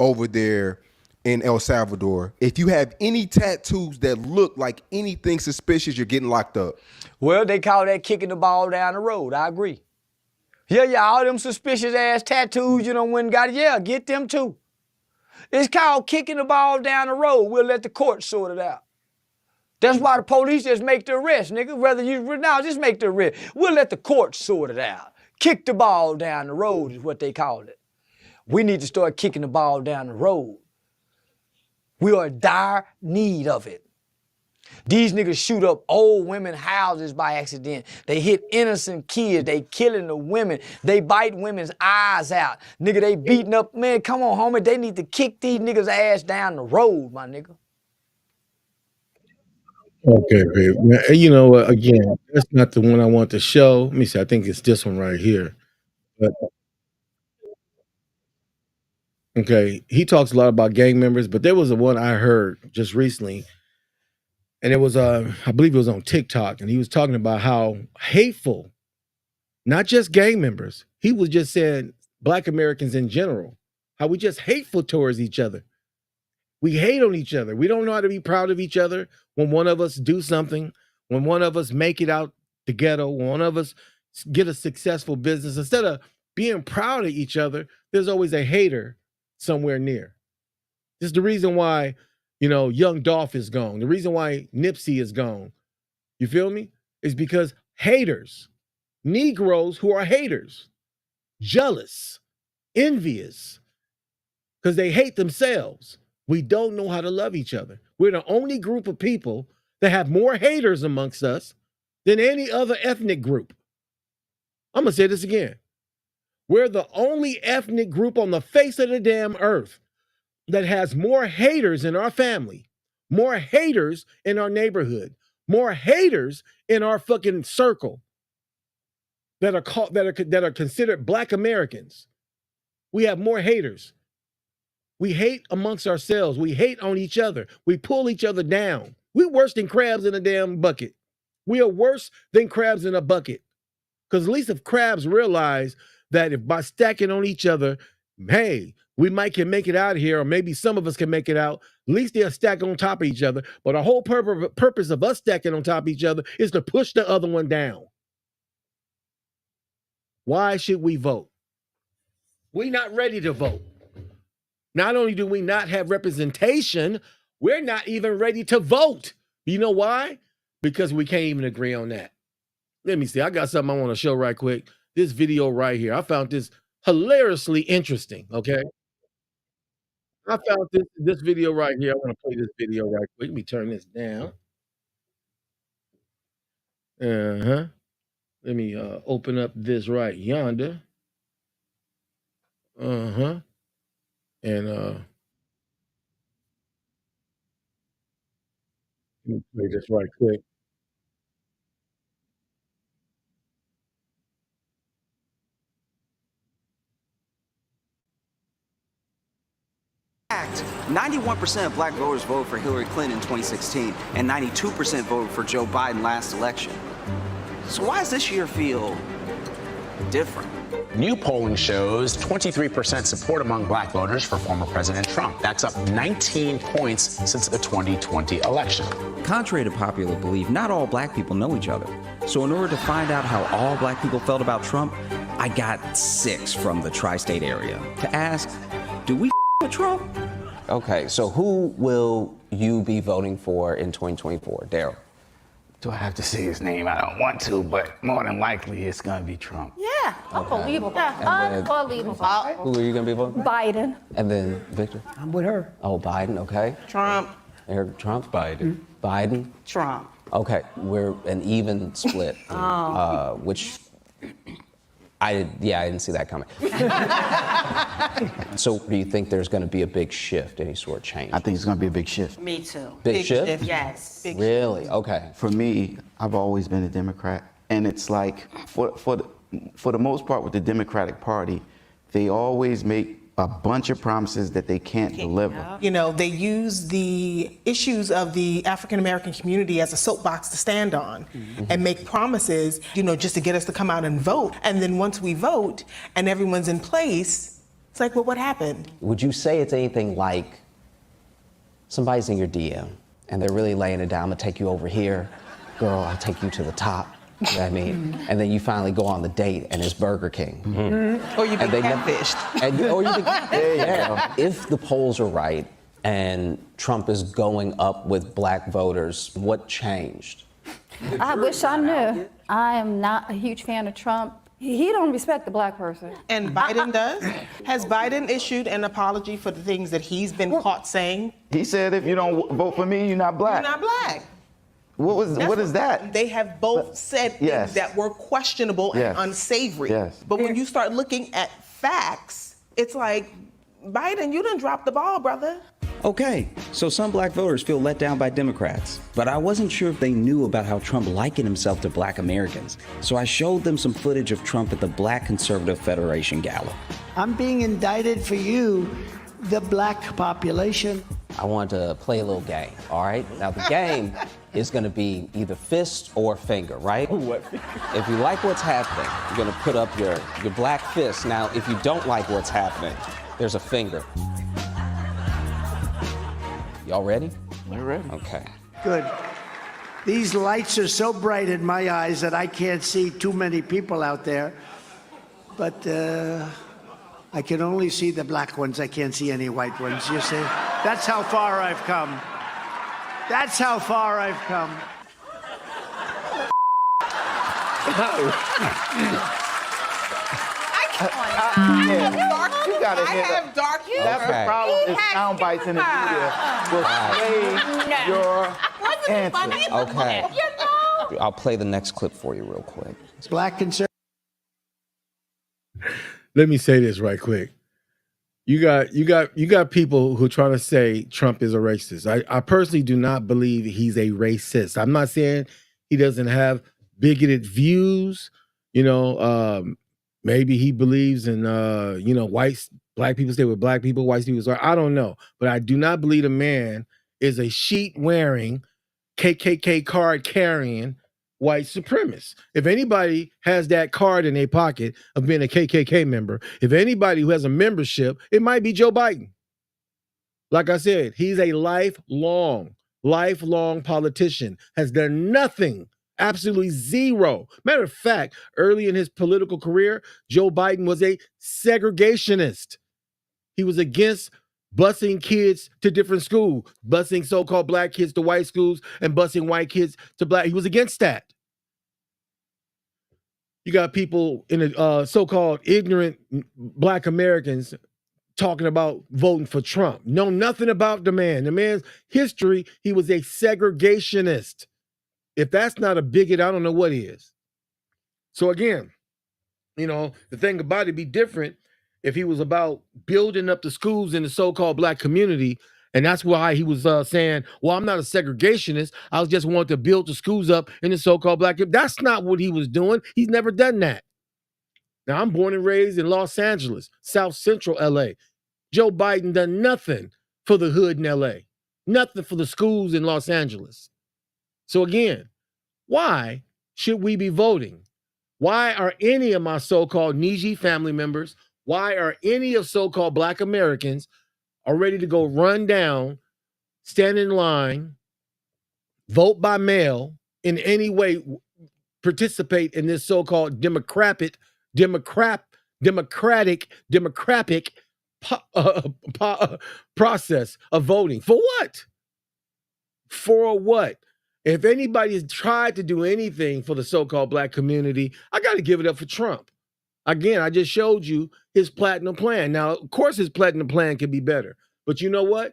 Over there in El Salvador, if you have any tattoos that look like anything suspicious, you're getting locked up. Well, they call that kicking the ball down the road. I agree. Yeah, all them suspicious ass tattoos you done went and got, yeah, get them too. It's called kicking the ball down the road. We'll let the court sort it out. That's why the police just make the arrest, nigga. Just make the arrest. We'll let the court sort it out. Kick the ball down the road is what they call it. We need to start kicking the ball down the road. We are in dire need of it. These niggas shoot up old women's houses by accident. They hit innocent kids. They killing the women. They bite women's eyes out. Nigga, they beating up. Man, come on, homie. They need to kick these niggas' ass down the road, my nigga. Okay, babe. You know what? Again, that's not the one I want to show. Let me see. I think it's this one right here. But okay, he talks a lot about gang members, but there was a one I heard just recently. And it was, I believe it was on TikTok, and he was talking about how hateful, not just gang members, he was just saying Black Americans in general, how we just hateful towards each other. We hate on each other. We don't know how to be proud of each other when one of us do something, when one of us make it out the ghetto, when one of us get a successful business. Instead of being proud of each other, there's always a hater somewhere near. This is the reason why, Young Dolph is gone. The reason why Nipsey is gone. You feel me? Is because haters, Negroes who are haters, jealous, envious, because they hate themselves. We don't know how to love each other. We're the only group of people that have more haters amongst us than any other ethnic group. I'm going to say this again. We're the only ethnic group on the face of the damn earth that has more haters in our family, more haters in our neighborhood, more haters in our fucking circle that are considered Black Americans. We have more haters. We hate amongst ourselves. We hate on each other. We pull each other down. We're worse than crabs in a damn bucket. We are worse than crabs in a bucket. Because at least if crabs realize that if by stacking on each other, hey, we might can make it out of here, or maybe some of us can make it out, at least they'll stack on top of each other. But the whole purpose of us stacking on top of each other is to push the other one down. Why should we vote? We're not ready to vote. Not only do we not have representation, we're not even ready to vote. You know why? Because we can't even agree on that. Let me see. I got something I want to show right quick. This video right here. I found this hilariously interesting, okay? I found this video right here. I want to play this video right quick. Let me turn this down. Let me open up this right yonder. And let me play this right quick. fact, 91% of black voters voted for Hillary Clinton in 2016, and 92% voted for Joe Biden last election. So why does this year feel different? New polling shows 23% support among black voters for former President Trump. That's up 19 points since the 2020 election. Contrary to popular belief, not all black people know each other. So in order to find out how all black people felt about Trump, I got 6 from the tri-state area to ask, do we with Trump? Okay, so who will you be voting for in 2024? Daryl. Do I have to say his name? I don't want to, but more than likely it's going to be Trump. Yeah, unbelievable. And then- Unbelievable. Who are you going to be voting? Biden. And then Victor? I'm with her. Oh, Biden, okay. Trump. Eric, Trump? Biden. Biden? Trump. Okay, we're an even split, which I didn't see that coming. So do you think there's going to be a big shift, any sort of change? I think it's going to be a big shift. Me too. Big shift? Yes. Big Really? Okay. For me, I've always been a Democrat, and it's like for the most part with the Democratic Party, they always make a bunch of promises that they can't deliver. You know, they use the issues of the African American community as a soapbox to stand on and make promises, you know, just to get us to come out and vote. And then once we vote and everyone's in place, it's like, well, what happened? Would you say it's anything like somebody's in your DM and they're really laying it down, I'm gonna take you over here, girl, I'll take you to the top. You know what I mean? And then you finally go on the date and it's Burger King. Or you've been catfished. If the polls are right and Trump is going up with black voters, what changed? I wish I knew. I am not a huge fan of Trump. He don't respect the black person. And Biden does? Has Biden issued an apology for the things that he's been caught saying? He said, if you don't vote for me, you're not black. You're not black. What is that? They have both said things that were questionable and unsavory. Yes. But when you start looking at facts, it's like, Biden, you done dropped the ball, brother. Okay, so some black voters feel let down by Democrats, but I wasn't sure if they knew about how Trump likened himself to black Americans. So I showed them some footage of Trump at the Black Conservative Federation Gala. I'm being indicted for you, the black population. I want to play a little game, all right? Now the game is gonna be either fist or finger, right? If you like what's happening, you're gonna put up your black fist. Now, if you don't like what's happening, there's a finger. Y'all ready? We're ready. Okay. Good. These lights are so bright in my eyes that I can't see too many people out there. But I can only see the black ones. I can't see any white ones, you see? That's how far I've come. That's how far I've come. You gotta hit have dark humor. That's the problem. Is sound bites in the media will sway your answer. Okay. I'll play the next clip for you real quick. Black conservative. Let me say this right quick. You got people who try to say Trump is a racist. I personally do not believe he's a racist. I'm not saying he doesn't have bigoted views. Maybe he believes in black people stay with black people, white people. I don't know, but I do not believe a man is a sheet wearing, KKK card carrying white supremacist. If anybody has that card in their pocket of being a KKK member, if anybody who has a membership, it might be Joe Biden. Like I said, he's a lifelong politician, has done nothing, absolutely zero. Matter of fact, early in his political career, Joe Biden was a segregationist. He was against busing kids to different schools, busing so-called black kids to white schools and busing white kids to black. He was against that. You got people in the so-called ignorant black Americans talking about voting for Trump. Know nothing about the man. The man's history, he was a segregationist. If that's not a bigot, I don't know what is. So again, the thing about it'd be different if he was about building up the schools in the so-called black community. And that's why he was saying, well, I'm not a segregationist. I just want to build the schools up in the so-called black community. That's not what he was doing. He's never done that. Now, I'm born and raised in Los Angeles, South Central LA. Joe Biden done nothing for the hood in LA. Nothing for the schools in Los Angeles. So again, why should we be voting? Why are any of my so-called Niiji family members, why are any of so-called black Americans are ready to go run down, stand in line, vote by mail, in any way participate in this so-called democratic process of voting? For what? For what? If anybody has tried to do anything for the so-called black community, I got to give it up for Trump. Again, I just showed you his platinum plan. Now, of course, his platinum plan can be better. But you know what?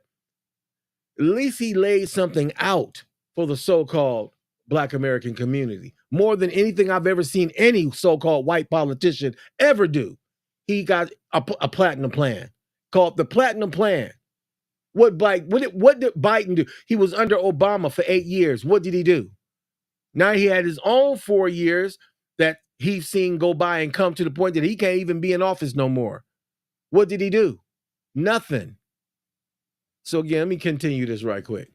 At least he laid something out for the so-called black American community. More than anything I've ever seen any so-called white politician ever do. He got a platinum plan called the Platinum Plan. What did Biden do? He was under Obama for 8 years. What did he do? Now he had his own 4 years that he's seen go by and come to the point that he can't even be in office no more. What did he do? Nothing. So again, let me continue this right quick.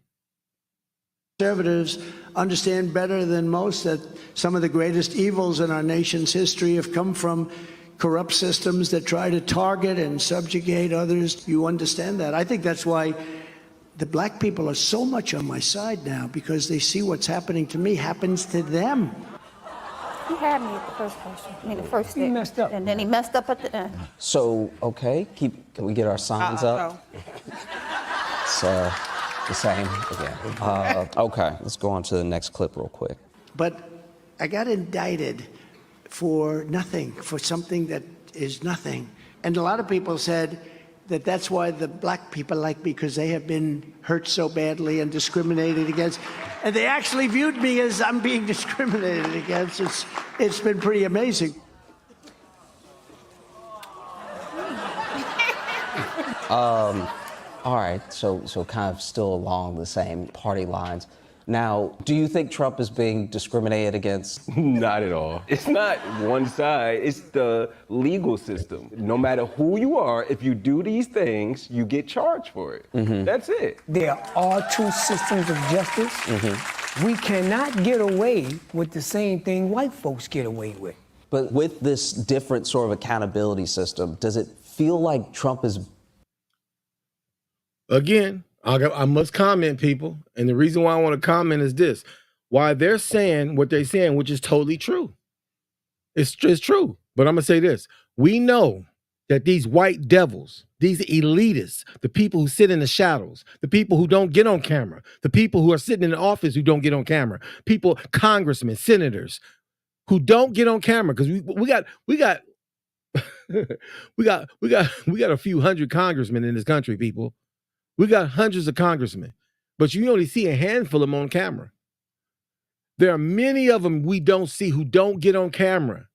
Conservatives understand better than most that some of the greatest evils in our nation's history have come from corrupt systems that try to target and subjugate others. You understand that. I think that's why the black people are so much on my side now, because they see what's happening to me happens to them. He had me at the first question. I mean, the first stick. He messed up. And then he messed up at the end. So, okay, can we get our signs up? It's the same again. Okay, let's go on to the next clip real quick. But I got indicted for nothing, for something that is nothing. And a lot of people said that that's why the black people like me, because they have been hurt so badly and discriminated against. And they actually viewed me as I'm being discriminated against. It's been pretty amazing. All right, so kind of still along the same party lines. Now, do you think Trump is being discriminated against? Not at all. It's not one side, it's the legal system. No matter who you are, if you do these things, you get charged for it. Mm-hmm. That's it. There are two systems of justice. Mm-hmm. We cannot get away with the same thing white folks get away with. But with this different sort of accountability system, does it feel like Trump is... Again, I must comment, people. And the reason why I want to comment is this. Why they're saying what they're saying, which is totally true. It's true. But I'm going to say this. We know that these white devils, These elitists, the people who sit in the shadows, the people who don't get on camera, the people who are sitting in the office who don't get on camera, people, congressmen, senators who don't get on camera because we got we got a few hundred congressmen in this country, people. We got hundreds of congressmen, but you only see a handful of them on camera. There are many of them we don't see who don't get on camera.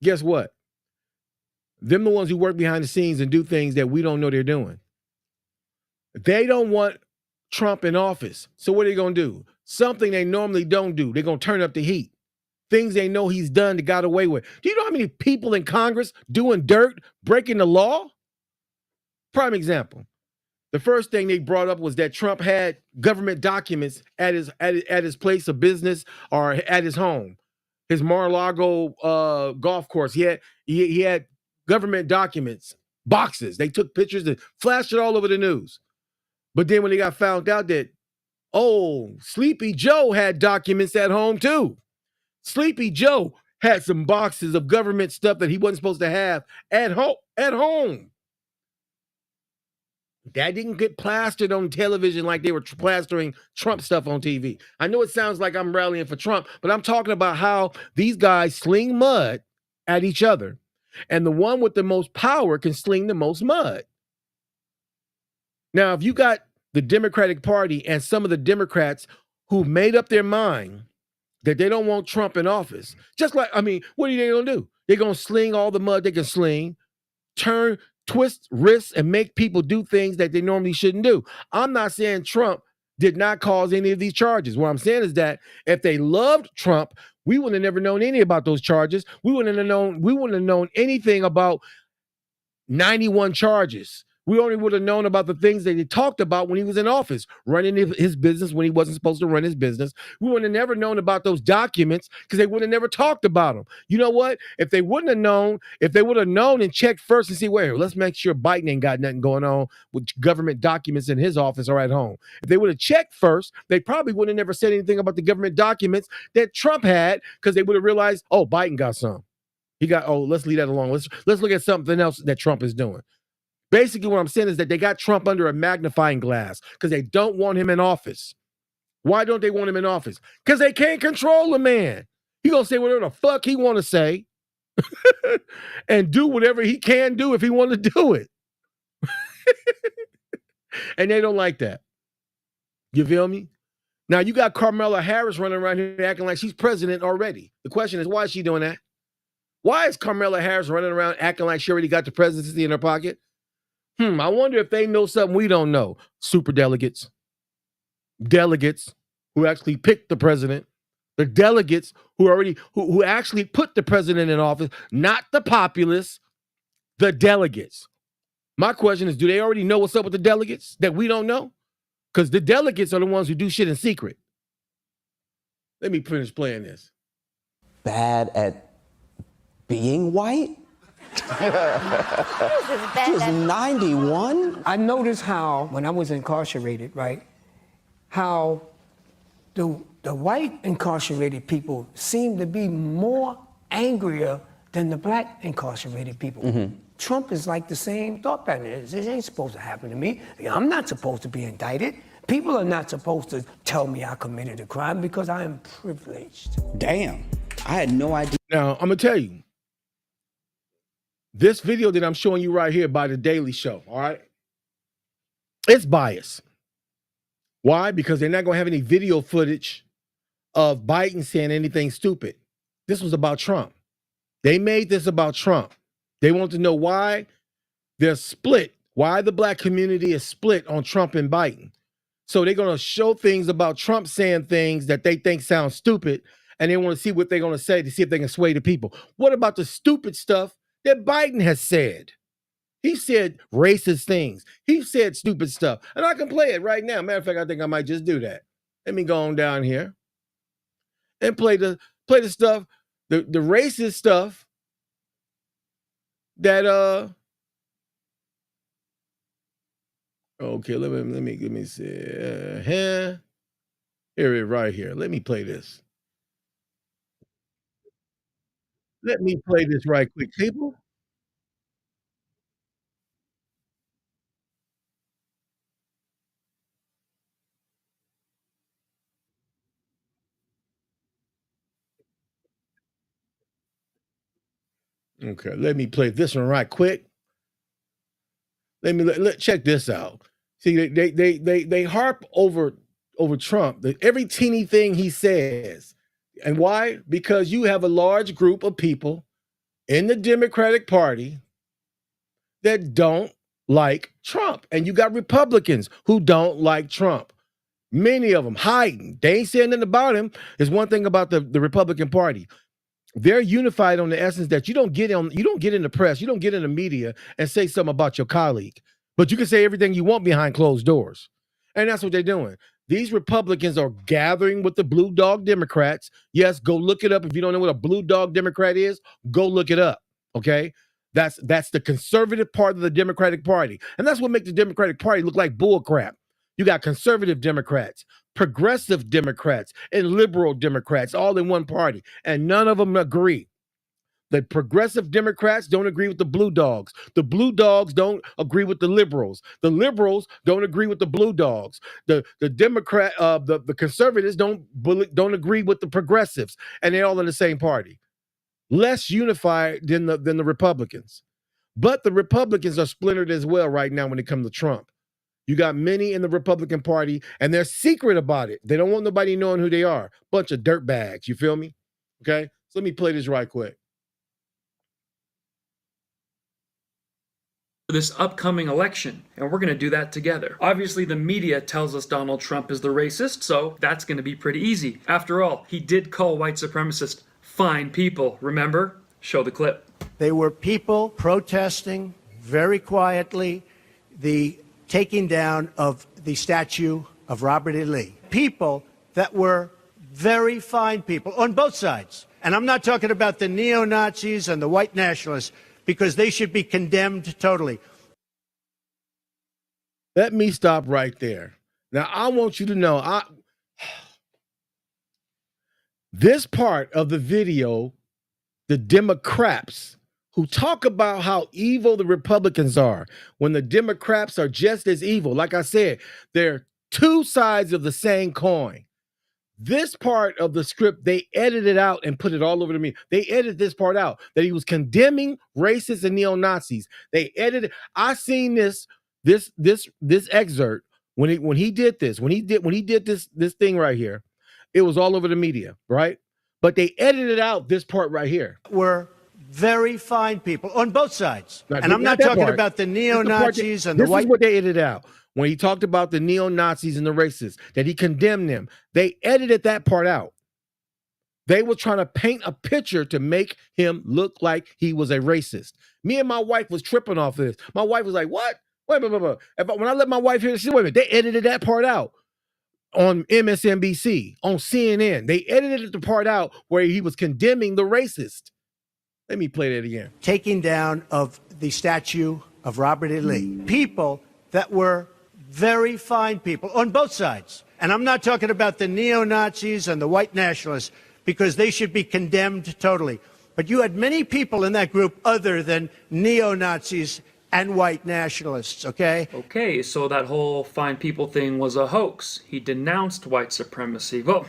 Guess what? Them the ones who work behind the scenes and do things that we don't know they're doing. They don't want Trump in office. So what are they going to do? Something they normally don't do. They're going to turn up the heat. Things they know he's done that got away with. Do you know how many people in Congress doing dirt, breaking the law? Prime example. The first thing they brought up was that Trump had government documents at his place of business or at his home. His Mar-a-Lago golf course. He had government documents, boxes. They took pictures and flashed it all over the news. But then when they got found out that, oh, Sleepy Joe had documents at home too. Sleepy Joe had some boxes of government stuff that he wasn't supposed to have at home. That didn't get plastered on television like they were plastering Trump stuff on TV. I know it sounds like I'm rallying for Trump, but I'm talking about how these guys sling mud at each other. And the one with the most power can sling the most mud. Now, if you got the Democratic Party and some of the Democrats who made up their mind that they don't want Trump in office, just like, I mean, what are they going to do? They're going to sling all the mud they can sling, twist wrists, and make people do things that they normally shouldn't do. I'm not saying Trump did not cause any of these charges. What I'm saying is that if they loved Trump, we would have never known any about those charges. We wouldn't have known anything about 91 charges. We only would have known about the things that he talked about when he was in office, running his business when he wasn't supposed to run his business. We would have never known about those documents because they would have never talked about them. You know what? If they would have known and checked first and see, wait, let's make sure Biden ain't got nothing going on with government documents in his office or at home. If they would have checked first, they probably would have never said anything about the government documents that Trump had because they would have realized, oh, Biden got some. Let's leave that alone. Let's look at something else that Trump is doing. Basically, what I'm saying is that they got Trump under a magnifying glass because they don't want him in office. Why don't they want him in office? Because they can't control the man. He gonna say whatever the fuck he want to say and do whatever he can do if he want to do it. And they don't like that. You feel me? Now, you got Kamala Harris running around here acting like she's president already. The question is, why is she doing that? Why is Kamala Harris running around acting like she already got the presidency in her pocket? I wonder if they know something we don't know. Super delegates who actually picked the president, the delegates who actually put the president in office, not the populace, the delegates. My question is, do they already know what's up with the delegates that we don't know? Because the delegates are the ones who do shit in secret. Let me finish playing this. Bad at being white? Just 91? I noticed how, when I was incarcerated, right, how the white incarcerated people seem to be more angrier than the black incarcerated people. Mm-hmm. Trump is like the same thought pattern. This ain't supposed to happen to me. I'm not supposed to be indicted. People are not supposed to tell me I committed a crime because I am privileged. Damn, I had no idea. Now, I'm going to tell you, this video that I'm showing you right here by The Daily Show, all right, it's biased. Why? Because they're not going to have any video footage of Biden saying anything stupid. This was about Trump. They made this about Trump. They want to know why they're split, why the black community is split on Trump and Biden. So they're going to show things about Trump saying things that they think sound stupid, and they want to see what they're going to say to see if they can sway the people. What about the stupid stuff that Biden has said? He said racist things. He said stupid stuff. And I can play it right now. Matter of fact, I think I might just do that. Let me go on down here and play the stuff, the racist stuff that okay, let me see. Here it is right here. Let me play this. Let me play this right quick, people. Okay, let me play this one right quick. Let check this out. See, they harp over Trump, every teeny thing he says. And why? Because you have a large group of people in the Democratic Party that don't like Trump. And you got Republicans who don't like Trump. Many of them hiding. They ain't saying nothing about him. There's one thing about the Republican Party. They're unified on the essence that you don't get in the press, you don't get in the media and say something about your colleague. But you can say everything you want behind closed doors. And that's what they're doing. These Republicans are gathering with the blue dog Democrats. Yes, go look it up. If you don't know what a blue dog Democrat is, go look it up. Okay? That's the conservative part of the Democratic Party. And that's what makes the Democratic Party look like bull crap. You got conservative Democrats, progressive Democrats, and liberal Democrats all in one party. And none of them agree. The progressive Democrats don't agree with the blue dogs. The blue dogs don't agree with the liberals. The liberals don't agree with the blue dogs. The conservatives don't agree with the progressives, and they're all in the same party. Less unified than the Republicans. But the Republicans are splintered as well right now when it comes to Trump. You got many in the Republican Party, and they're secret about it. They don't want nobody knowing who they are. Bunch of dirtbags. You feel me? Okay, so let me play this right quick. This upcoming election, and we're going to do that together. Obviously, the media tells us Donald Trump is the racist, so that's going to be pretty easy. After all, he did call white supremacists fine people, remember? Show the clip. They were people protesting very quietly the taking down of the statue of Robert E. Lee. People that were very fine people on both sides. And I'm not talking about the neo-Nazis and the white nationalists, because they should be condemned totally. Let me stop right there. Now, I want you to know, this part of the video, the Democrats who talk about how evil the Republicans are, when the Democrats are just as evil. Like I said, they're two sides of the same coin. This part of the script, they edited out and put it all over the media. They edited this part out, that he was condemning racists and neo-Nazis. They edited. I seen this excerpt when he did this thing right here. It was all over the media, right? But they edited out this part right here. Were very fine people on both sides. Now, and I'm not talking about the neo-Nazis and the white. This is what they edited out. When he talked about the neo-Nazis and the racists, that he condemned them, they edited that part out. They were trying to paint a picture to make him look like he was a racist. Me and my wife was tripping off this. My wife was like, what? Wait. When I let my wife hear this, wait a minute, they edited that part out on MSNBC, on CNN. They edited the part out where he was condemning the racist. Let me play that again. Taking down of the statue of Robert E. Lee. People that were very fine people on both sides. And I'm not talking about the neo-Nazis and the white nationalists, because they should be condemned totally. But you had many people in that group other than neo-Nazis and white nationalists, okay? Okay, so that whole fine people thing was a hoax. He denounced white supremacy. Well,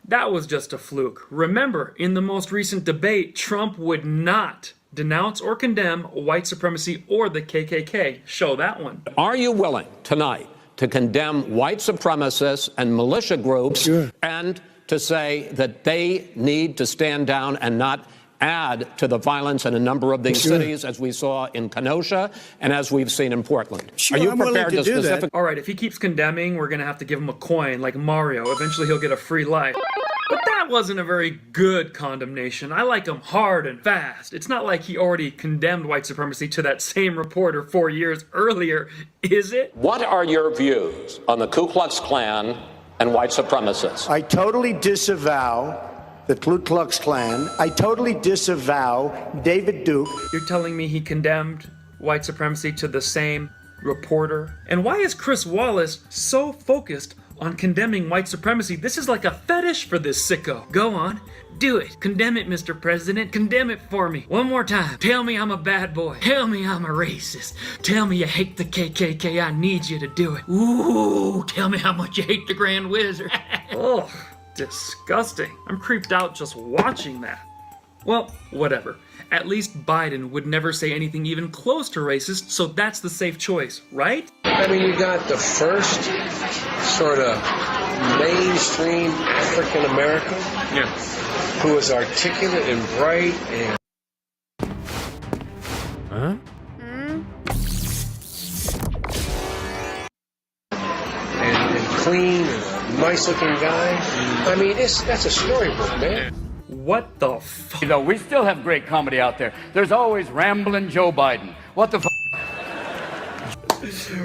that was just a fluke. Remember, in the most recent debate, Trump would not denounce or condemn white supremacy or the KKK. Show that one. Are you willing tonight to condemn white supremacists and militia groups and to say that they need to stand down and not add to the violence in a number of these cities, as we saw in Kenosha and as we've seen in Portland? Are you prepared to specifically? All right, if he keeps condemning, we're going to have to give him a coin like Mario. Eventually he'll get a free life. But that wasn't a very good condemnation. I like him hard and fast. It's not like he already condemned white supremacy to that same reporter 4 years earlier, is it? What are your views on the Ku Klux Klan and white supremacists? I totally disavow the Ku Klux Klan. I totally disavow David Duke. You're telling me he condemned white supremacy to the same reporter? And why is Chris Wallace so focused on condemning white supremacy? This is like a fetish for this sicko. Go on, do it. Condemn it, Mr. President. Condemn it for me. One more time. Tell me I'm a bad boy. Tell me I'm a racist. Tell me you hate the KKK. I need you to do it. Ooh, tell me how much you hate the Grand Wizard. Oh, disgusting. I'm creeped out just watching that. Well, whatever. At least Biden would never say anything even close to racist, so that's the safe choice, right? I mean, you got the first sort of mainstream African American who is articulate and bright and and clean and a nice looking guy. I mean, that's a storybook, man. What the f? You know, we still have great comedy out there. There's always Ramblin' Joe Biden. What the f?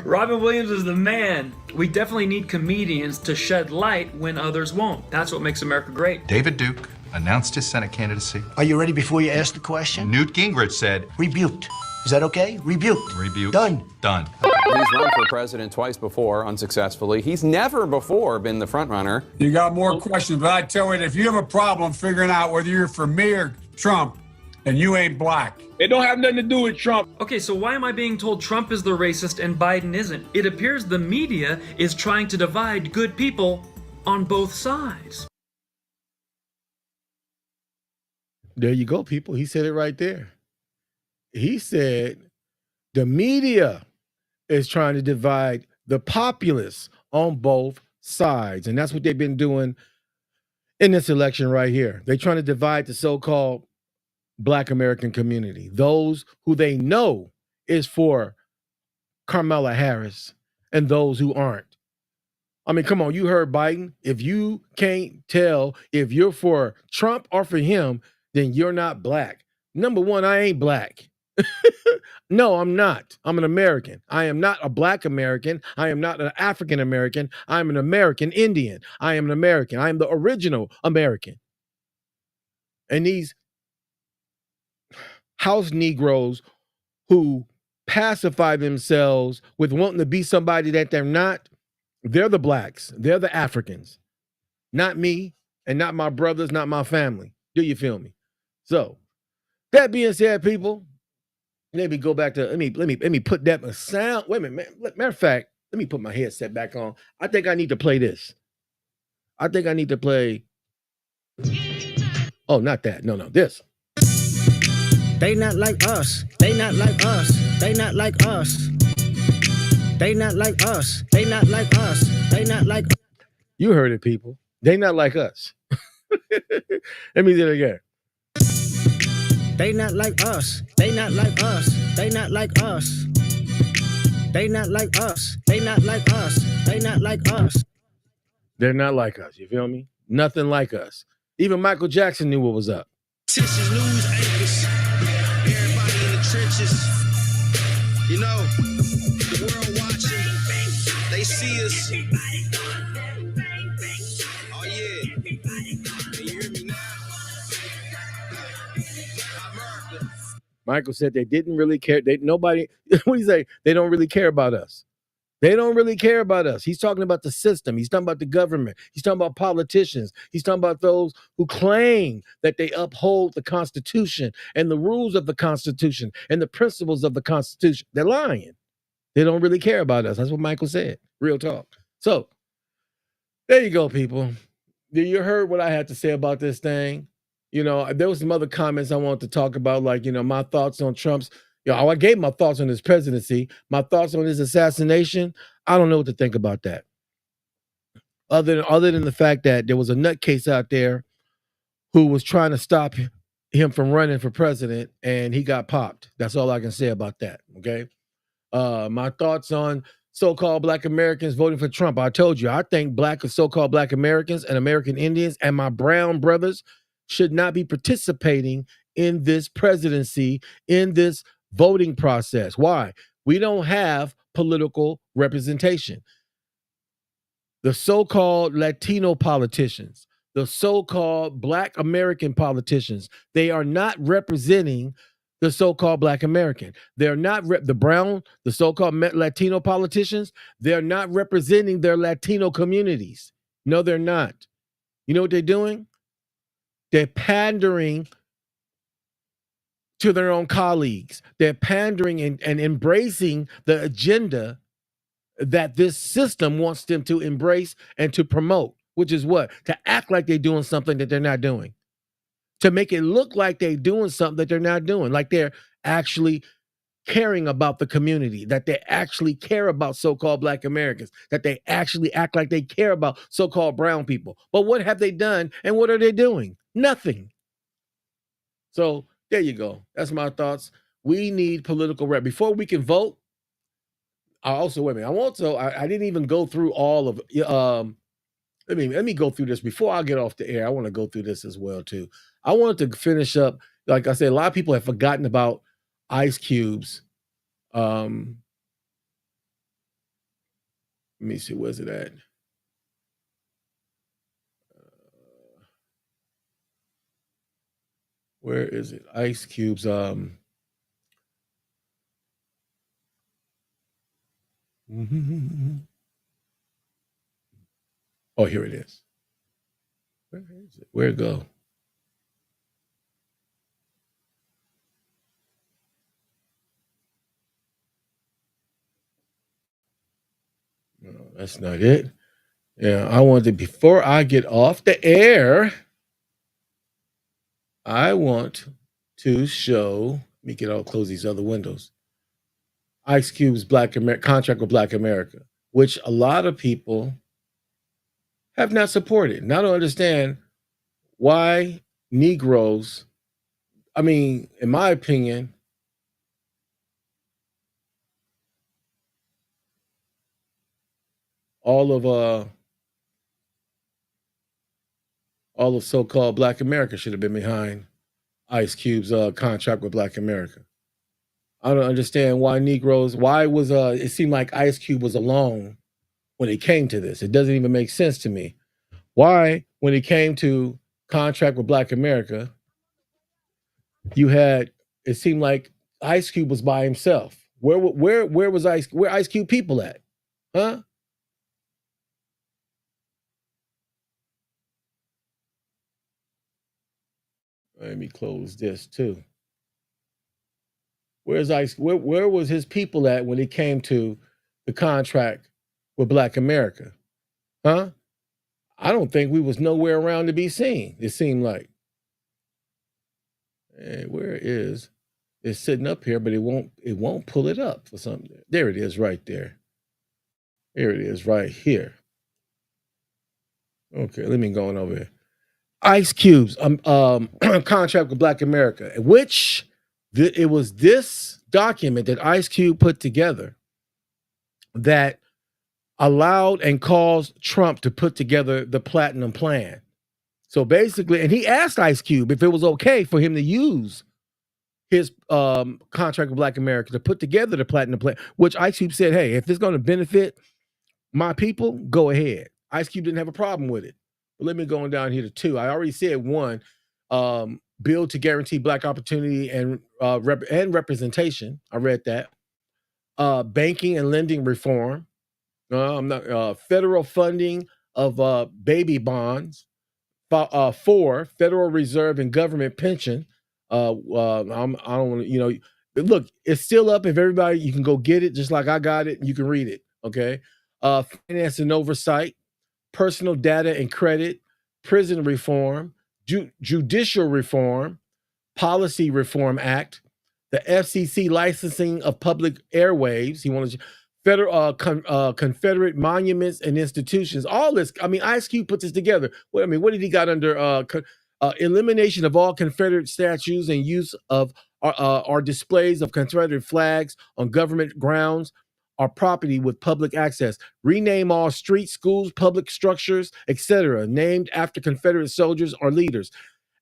Robin Williams is the man. We definitely need comedians to shed light when others won't. That's what makes America great. David Duke announced his Senate candidacy. Are you ready before you ask the question? Newt Gingrich said, Rebuked. Is that okay? Rebuked. Rebuked. Done. Done. He's run for president twice before, unsuccessfully. He's never before been the front runner. You got more questions, but I tell you, if you have a problem figuring out whether you're for me or Trump, and you ain't black. It don't have nothing to do with Trump. Okay, so why am I being told Trump is the racist and Biden isn't? It appears the media is trying to divide good people on both sides. There you go, people. He said it right there. He said the media is trying to divide the populace on both sides. And that's what they've been doing in this election right here. They're trying to divide the so-called Black American community, those who they know is for Kamala Harris and those who aren't. I mean, come on, you heard Biden. If you can't tell if you're for Trump or for him, then you're not black. Number one, I ain't black. No, I'm not. I'm an American. I am not a black American. I am not an African American. I'm an American Indian. I am an American. I am the original American. And these house Negroes who pacify themselves with wanting to be somebody that they're not, they're the blacks. They're the Africans. Not me and not my brothers, not my family. Do you feel me? So, that being said, people, let me go back to, let me put that sound. Wait a minute, matter of fact, let me put my headset back on. I think I need to play this. I think I need to play. Oh, not that. No, this. They not like us. They not like us. They not like us. They not like us. They not like us. They not like us. You heard it, people. They not like us. Let me do it again. They not like us. They not like us. They not like us. They not like us. They not like us. They not like us. They're not like us. You feel me? Nothing like us. Even Michael Jackson knew what was up. News anchors. Everybody in the trenches. You know, the world watching. They see us. Oh yeah. Can you hear me now? America. Michael said they didn't really care. Nobody, what do you say? They don't really care about us. They don't really care about us. He's talking about the system. He's talking about the government. He's talking about politicians. He's talking about those who claim that they uphold the Constitution and the rules of the Constitution and the principles of the Constitution. They're lying. They don't really care about us. That's what Michael said. Real talk. So there you go, people. You heard what I had to say about this thing. You know, there was some other comments I wanted to talk about, like, you know, my thoughts on Trump's. You know, I gave my thoughts on his presidency, my thoughts on his assassination. I don't know what to think about that. Other than the fact that there was a nutcase out there who was trying to stop him from running for president, and he got popped. That's all I can say about that. Okay. My thoughts on so-called Black Americans voting for Trump. I told you, I think so-called Black Americans and American Indians and my brown brothers should not be participating in this presidency, in this voting process. Why? We don't have political representation. The so-called Latino politicians, the so-called Black American politicians, they are not representing the so-called Black American. They're not the so-called Latino politicians, they're not representing their Latino communities. No, they're not. You know what they're doing? They're pandering to their own colleagues. They're pandering and embracing the agenda that this system wants them to embrace and to promote, which is what? To act like they're doing something that they're not doing. to make it look like they're doing something that they're not doing, like they're actually caring about the community, that they actually care about so-called Black Americans, that they actually act like they care about so-called brown people. But what have they done and what are they doing? Nothing. So there you go. That's my thoughts. We need political rep. Before we can vote, I also, wait a minute, I didn't even go through all of, let me go through this before I get off the air. I want to go through this as well too. I wanted to finish up, like I said, a lot of people have forgotten about Ice Cube's. Let me see, where's it at? Where is it? Ice Cube's. Oh, here it is. Where is it? Where'd it go? No, that's not it. Yeah, I wanted to, before I get off the air, I want to show, let me close these other windows. Ice Cube's contract with Black America, which a lot of people have not supported. And I don't understand why Negroes, I mean, in my opinion, all of so-called Black America should have been behind Ice Cube's contract with Black America. I don't understand why Negroes, it seemed like Ice Cube was alone when it came to this. It doesn't even make sense to me. Why, when it came to contract with Black America, it seemed like Ice Cube was by himself. Where was where Ice Cube people at? Huh? Let me close this too. Where was his people at when it came to the contract with Black America? Huh? I don't think we was nowhere around to be seen, it seemed like. Hey, where is it's sitting up here, but it won't pull it up for something. There it is right there. Here it is right here. Okay, let me go on over here. Ice Cube's contract with Black America, which it was this document that Ice Cube put together that allowed and caused Trump to put together the Platinum Plan. So basically, and he asked Ice Cube if it was okay for him to use his contract with Black America to put together the Platinum Plan, which Ice Cube said, hey, if it's going to benefit my people, go ahead. Ice Cube didn't have a problem with it. But let me go on down here to two. I already said one, bill to guarantee Black opportunity and representation. I read that. Banking and lending reform. Federal funding of baby bonds. 4, Federal Reserve and government pension. I don't want to, look, it's still up. If everybody, you can go get it, just like I got it, and you can read it. Okay. Finance and oversight, personal data and credit, prison reform, judicial reform, policy reform act, the FCC licensing of public airwaves. He wanted federal Confederate monuments and institutions. All this, I mean, Ice Cube put this together. What did he got under elimination of all Confederate statues and use of our displays of Confederate flags on government grounds or property with public access. Rename all streets, schools, public structures, etc., named after Confederate soldiers or leaders.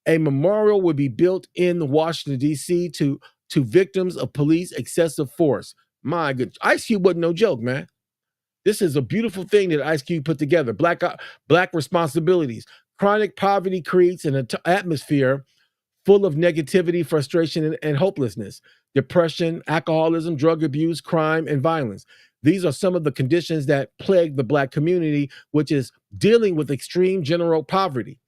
A memorial will be built in Washington, D.C. to victims of police excessive force. My good, Ice Cube wasn't no joke, man. This is a beautiful thing that Ice Cube put together. Black responsibilities. Chronic poverty creates an atmosphere full of negativity, frustration, and hopelessness. Depression, alcoholism, drug abuse, crime, and violence. These are some of the conditions that plague the Black community, which is dealing with extreme general poverty.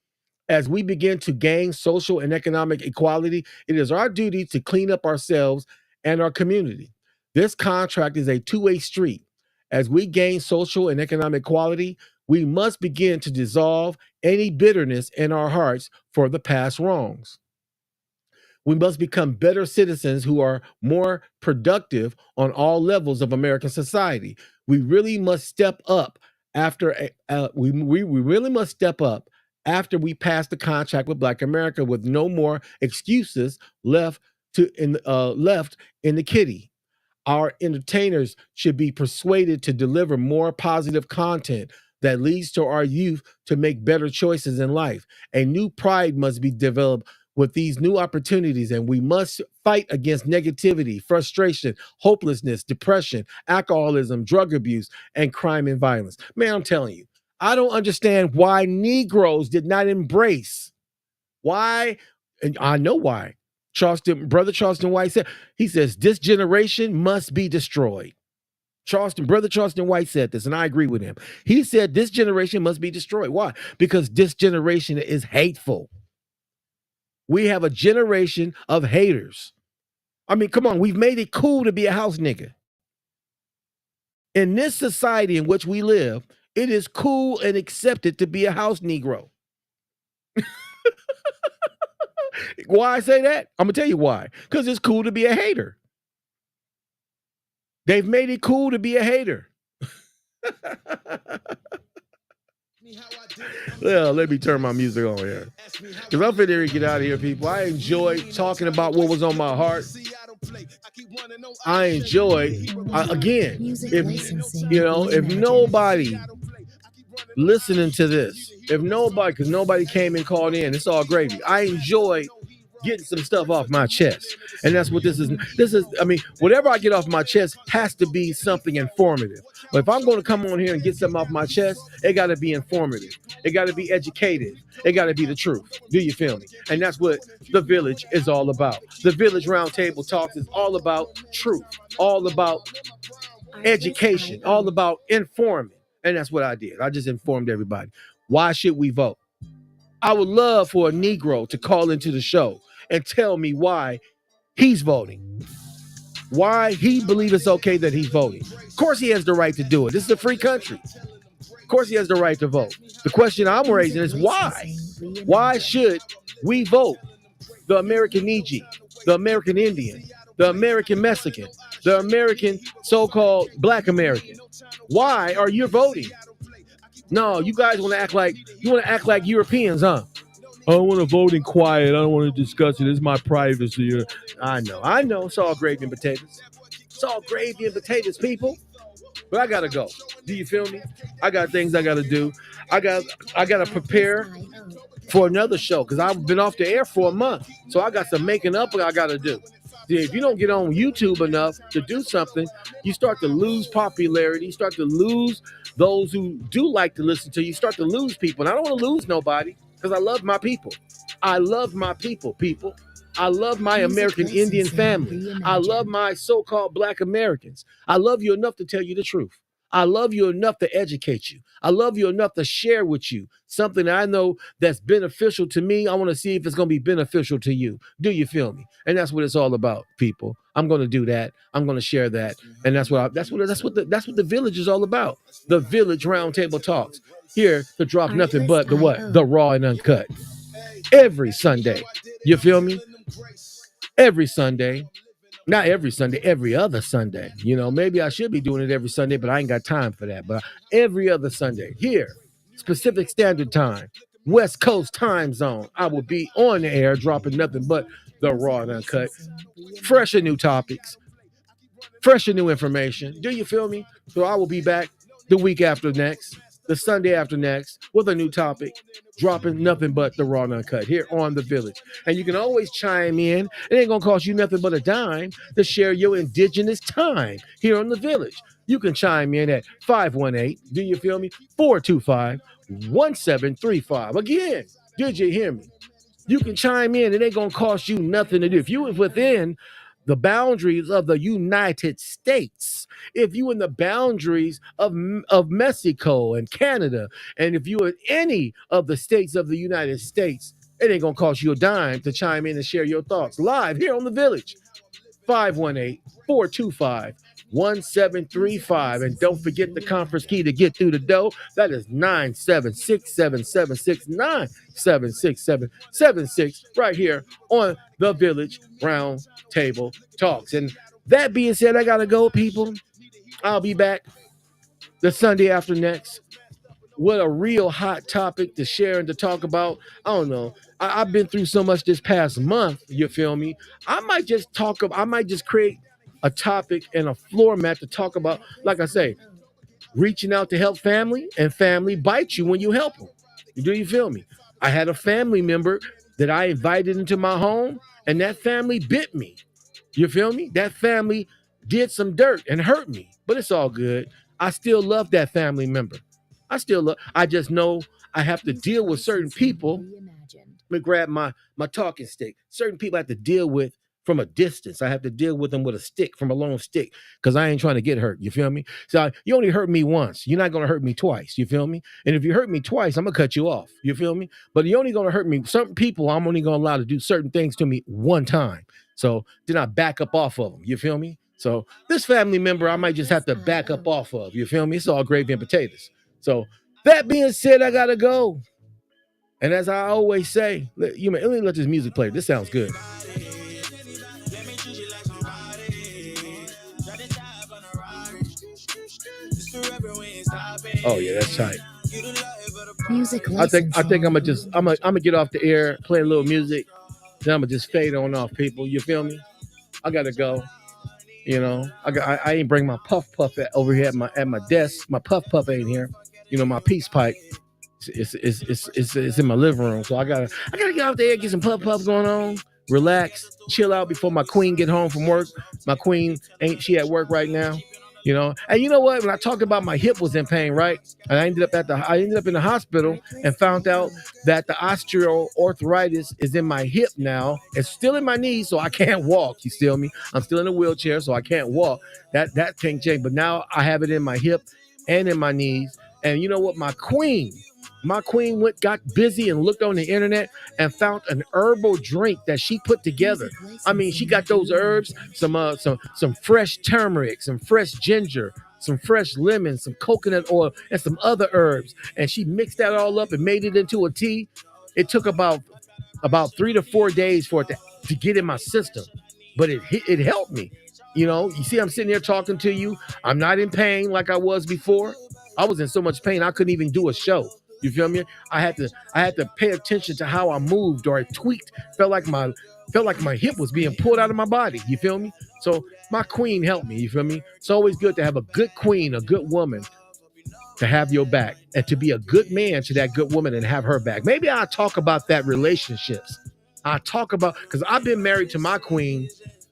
As we begin to gain social and economic equality, it is our duty to clean up ourselves and our community. This contract is a two-way street. As we gain social and economic equality, We must begin to dissolve any bitterness in our hearts for the past wrongs. We must become better citizens who are more productive on all levels of American society. We really must step up after we really must step up after we pass the contract with Black America, with no more excuses left in the kitty. Our entertainers should be persuaded to deliver more positive content that leads to our youth to make better choices in life. A new pride must be developed with these new opportunities, and we must fight against negativity, frustration, hopelessness, depression, alcoholism, drug abuse, and crime and violence. Man, I'm telling you, I don't understand why Negroes did not embrace. Why? And I know why. Brother Charleston White said, he says, this generation must be destroyed. Brother Charleston White said this, and I agree with him. He said this generation must be destroyed. Why? Because this generation is hateful. We have a generation of haters. I mean, come on, we've made it cool to be a house nigga. In this society in which we live, it is cool and accepted to be a house Negro. Why I say that? I'm gonna tell you why. Because it's cool to be a hater. They've made it cool to be a hater. Well, let me turn my music on here. Because I'm finna get out of here, people. I enjoyed talking about what was on my heart. I enjoyed, again, if nobody listening to this, because nobody came and called in, it's all gravy. I enjoy getting some stuff off my chest. And that's what this is. I mean, whatever I get off my chest has to be something informative. But if I'm going to come on here and get something off my chest, it got to be informative. It got to be educated. It got to be the truth. Do you feel me? And that's what the Village is all about. The Village Roundtable Talks is all about truth, all about education, all about informing. And that's what I did. I just informed everybody. Why should we vote? I would love for a Negro to call into the show and tell me why he's voting. Why he believes it's okay that he's voting. Of course he has the right to do it. This is a free country. Of course he has the right to vote. The question I'm raising is why? Why should we vote the American Niiji, the American Indian, the American Mexican, the American so-called Black American? Why are you voting? No, you guys want to act like Europeans, huh? I don't want to vote in quiet. I don't want to discuss it. It's my privacy. I know. It's all gravy and potatoes. It's all gravy and potatoes, people. But I gotta go. Do you feel me? I got things I gotta do. I gotta prepare for another show because I've been off the air for a month. So I got some making up I gotta do. If you don't get on YouTube enough to do something, you start to lose popularity. You start to lose those who do like to listen to you. You start to lose people. And I don't want to lose nobody because I love my people. I love my people. I love my American Indian family. I love my so-called Black Americans. I love you enough to tell you the truth. I love you enough to educate you. I love you enough to share with you something that I know that's beneficial to me. I want to see if it's going to be beneficial to you. Do you feel me? And that's what it's all about, people. I'm going to do that. I'm going to share that. And that's what the Village is all about. The Village Roundtable Talks. Here to drop nothing but the what? The raw and uncut. Every Sunday. You feel me? Every Sunday. Not every Sunday, every other Sunday. You know, maybe I should be doing it every Sunday, but I ain't got time for that. But every other Sunday, here, Pacific Standard Time, West Coast time zone, I will be on the air dropping nothing but the raw and uncut. Fresh and new topics, fresh and new information. Do you feel me? So I will be back the week after next, the Sunday after next, with a new topic, dropping nothing but the raw and uncut here on The Village. And you can always chime in. It ain't gonna cost you nothing but a dime to share your indigenous time here on The Village. You can chime in at 518, do you feel me? 425-1735. Again, did you hear me? You can chime in. It ain't gonna cost you nothing to do. If you was within the boundaries of the United States, if you in the boundaries of Mexico and Canada, and if you in any of the states of the United States, it ain't gonna cost you a dime to chime in and share your thoughts live here on The Village. 518-425-1735. And don't forget the conference key to get through the door. That is 976-776, 976-776, right here on the Village Round Table Talks. And that being said, I gotta go, people. I'll be back the Sunday after next. What a real hot topic to share and to talk about. I don't know. I've been through so much this past month. You feel me? I might just create a topic and a floor mat to talk about. Like I say, reaching out to help family, and family bites you when you help them. Do you feel me? I had a family member that I invited into my home, and that family bit me. You feel me? That family did some dirt and hurt me, but it's all good. I still love that family member. I just know I have to deal with certain people. Let me grab my talking stick. Certain people I have to deal with from a distance. I have to deal with them with a stick, from a long stick, because I ain't trying to get hurt. You feel me? So you only hurt me once. You're not going to hurt me twice. You feel me? And if you hurt me twice, I'm going to cut you off. You feel me? But you're only going to hurt me. Certain people, I'm only going to allow to do certain things to me one time. So then I back up off of them. You feel me? So this family member, I might just have to back up off of. You feel me? It's all gravy and potatoes. So that being said, I got to go. And as I always say, let me let this music play. This sounds good. Oh yeah, that's tight. Music. I think I'm gonna get off the air, play a little music, then I'm gonna just fade on off, people. You feel me? I gotta go. You know, I ain't bring my puff over here at my desk. My puff ain't here. You know, my peace pipe. It's in my living room, so I gotta get out there, get some puff going on, relax, chill out before my queen get home from work. My queen she at work right now, you know. And you know what? When I talked about my hip was in pain, right? And I ended up in the hospital and found out that the osteoarthritis is in my hip now. It's still in my knees, so I can't walk. You feel me? I'm still in a wheelchair, so I can't walk. That can't change. But now I have it in my hip and in my knees. And you know what? My queen got busy and looked on the internet and found an herbal drink that she put together. I mean, she got those herbs, some fresh turmeric, some fresh ginger, some fresh lemon, some coconut oil, and some other herbs. And she mixed that all up and made it into a tea. It took about 3 to 4 days for it to get in my system, but it helped me. You know, you see, I'm sitting here talking to you. I'm not in pain like I was before. I was in so much pain I couldn't even do a show. You feel me? I had to pay attention to how I moved, or I tweaked. Felt like my hip was being pulled out of my body. You feel me? So my queen helped me. You feel me? It's always good to have a good queen, a good woman, to have your back, and to be a good man to that good woman and have her back. Maybe I'll talk about that relationships. Because I've been married to my queen.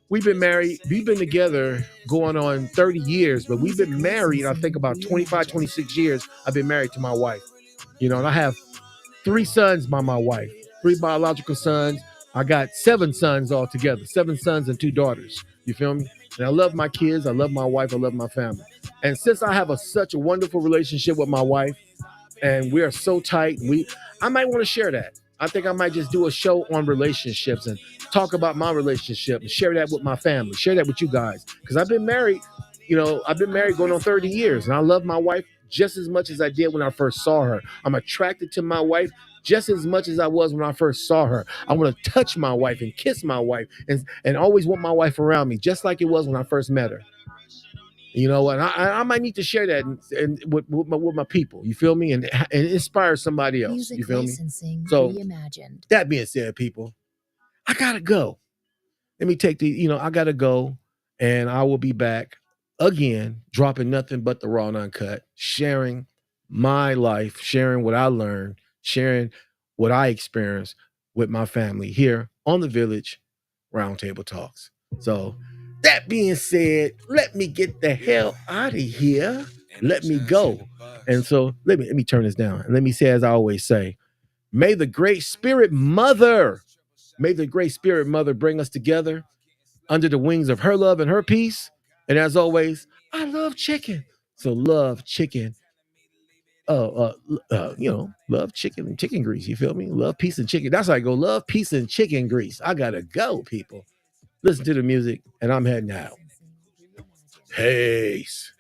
We've been together going on 30 years, but we've been married, I think, about 25, 26 years. I've been married to my wife. You know, and I have 3 sons by my wife, 3 biological sons. I got 7 sons altogether, 7 sons and 2 daughters. You feel me? And I love my kids. I love my wife. I love my family. And since I have such a wonderful relationship with my wife, and we are so tight, I might want to share that. I think I might just do a show on relationships and talk about my relationship and share that with my family, share that with you guys. Because I've been married, going on 30 years, and I love my wife just as much as I did when I first saw her. I'm attracted to my wife just as much as I was when I first saw her. I want to touch my wife and kiss my wife and always want my wife around me, just like it was when I first met her. You know what? I might need to share that and with my people. You feel me? And inspire somebody else. Music you feel me? So That being said, people, I gotta go. Let me take I gotta go, and I will be back again, dropping nothing but the raw and uncut, sharing my life, sharing what I learned, sharing what I experienced with my family here on the Village Roundtable Talks. So that being said, let me get the hell out of here. Let me go. And so let me turn this down. And let me say, as I always say, may the great spirit mother bring us together under the wings of her love and her peace. And as always, I love chicken. So love chicken. Love chicken and chicken grease. You feel me? Love, peace, and chicken. That's how I go. Love, peace, and chicken grease. I gotta go, people. Listen to the music, and I'm heading out. Peace.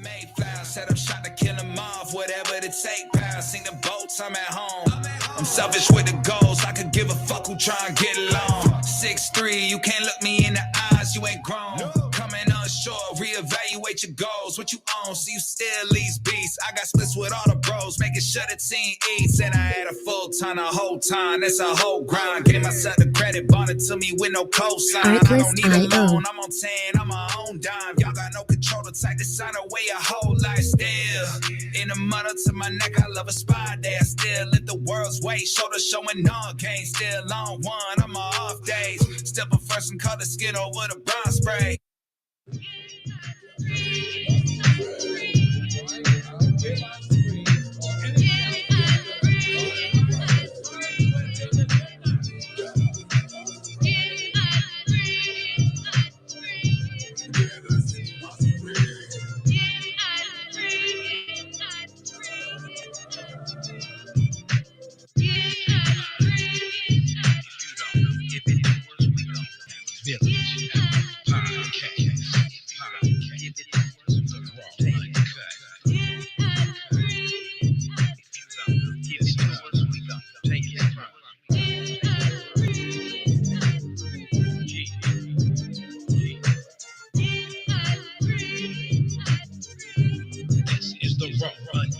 Mayflower said I'm shot to kill them off, whatever it take, pal. Sing the boats, I'm at home. I'm selfish with the goals, I could give a fuck who try and get along. 6'3", you can't look me in the eyes, you ain't grown. Coming unsure, reevaluate your goals, what you own, so you still lease beats. I got splits with all the bros, making sure the team eats. And I had a full ton the whole time, that's a whole grind. Gave myself the credit, bonded to me with no cosign. I don't need a loan, I'm on 10, I'm my own dime. Y'all got no control, the type to sign away a whole life still. In the muddle to my neck, I love a spy day. I still live the world's way, shoulder showing all game. Still on one, on my off days. Still prefer some color skin over the brown spray. Village Podcast.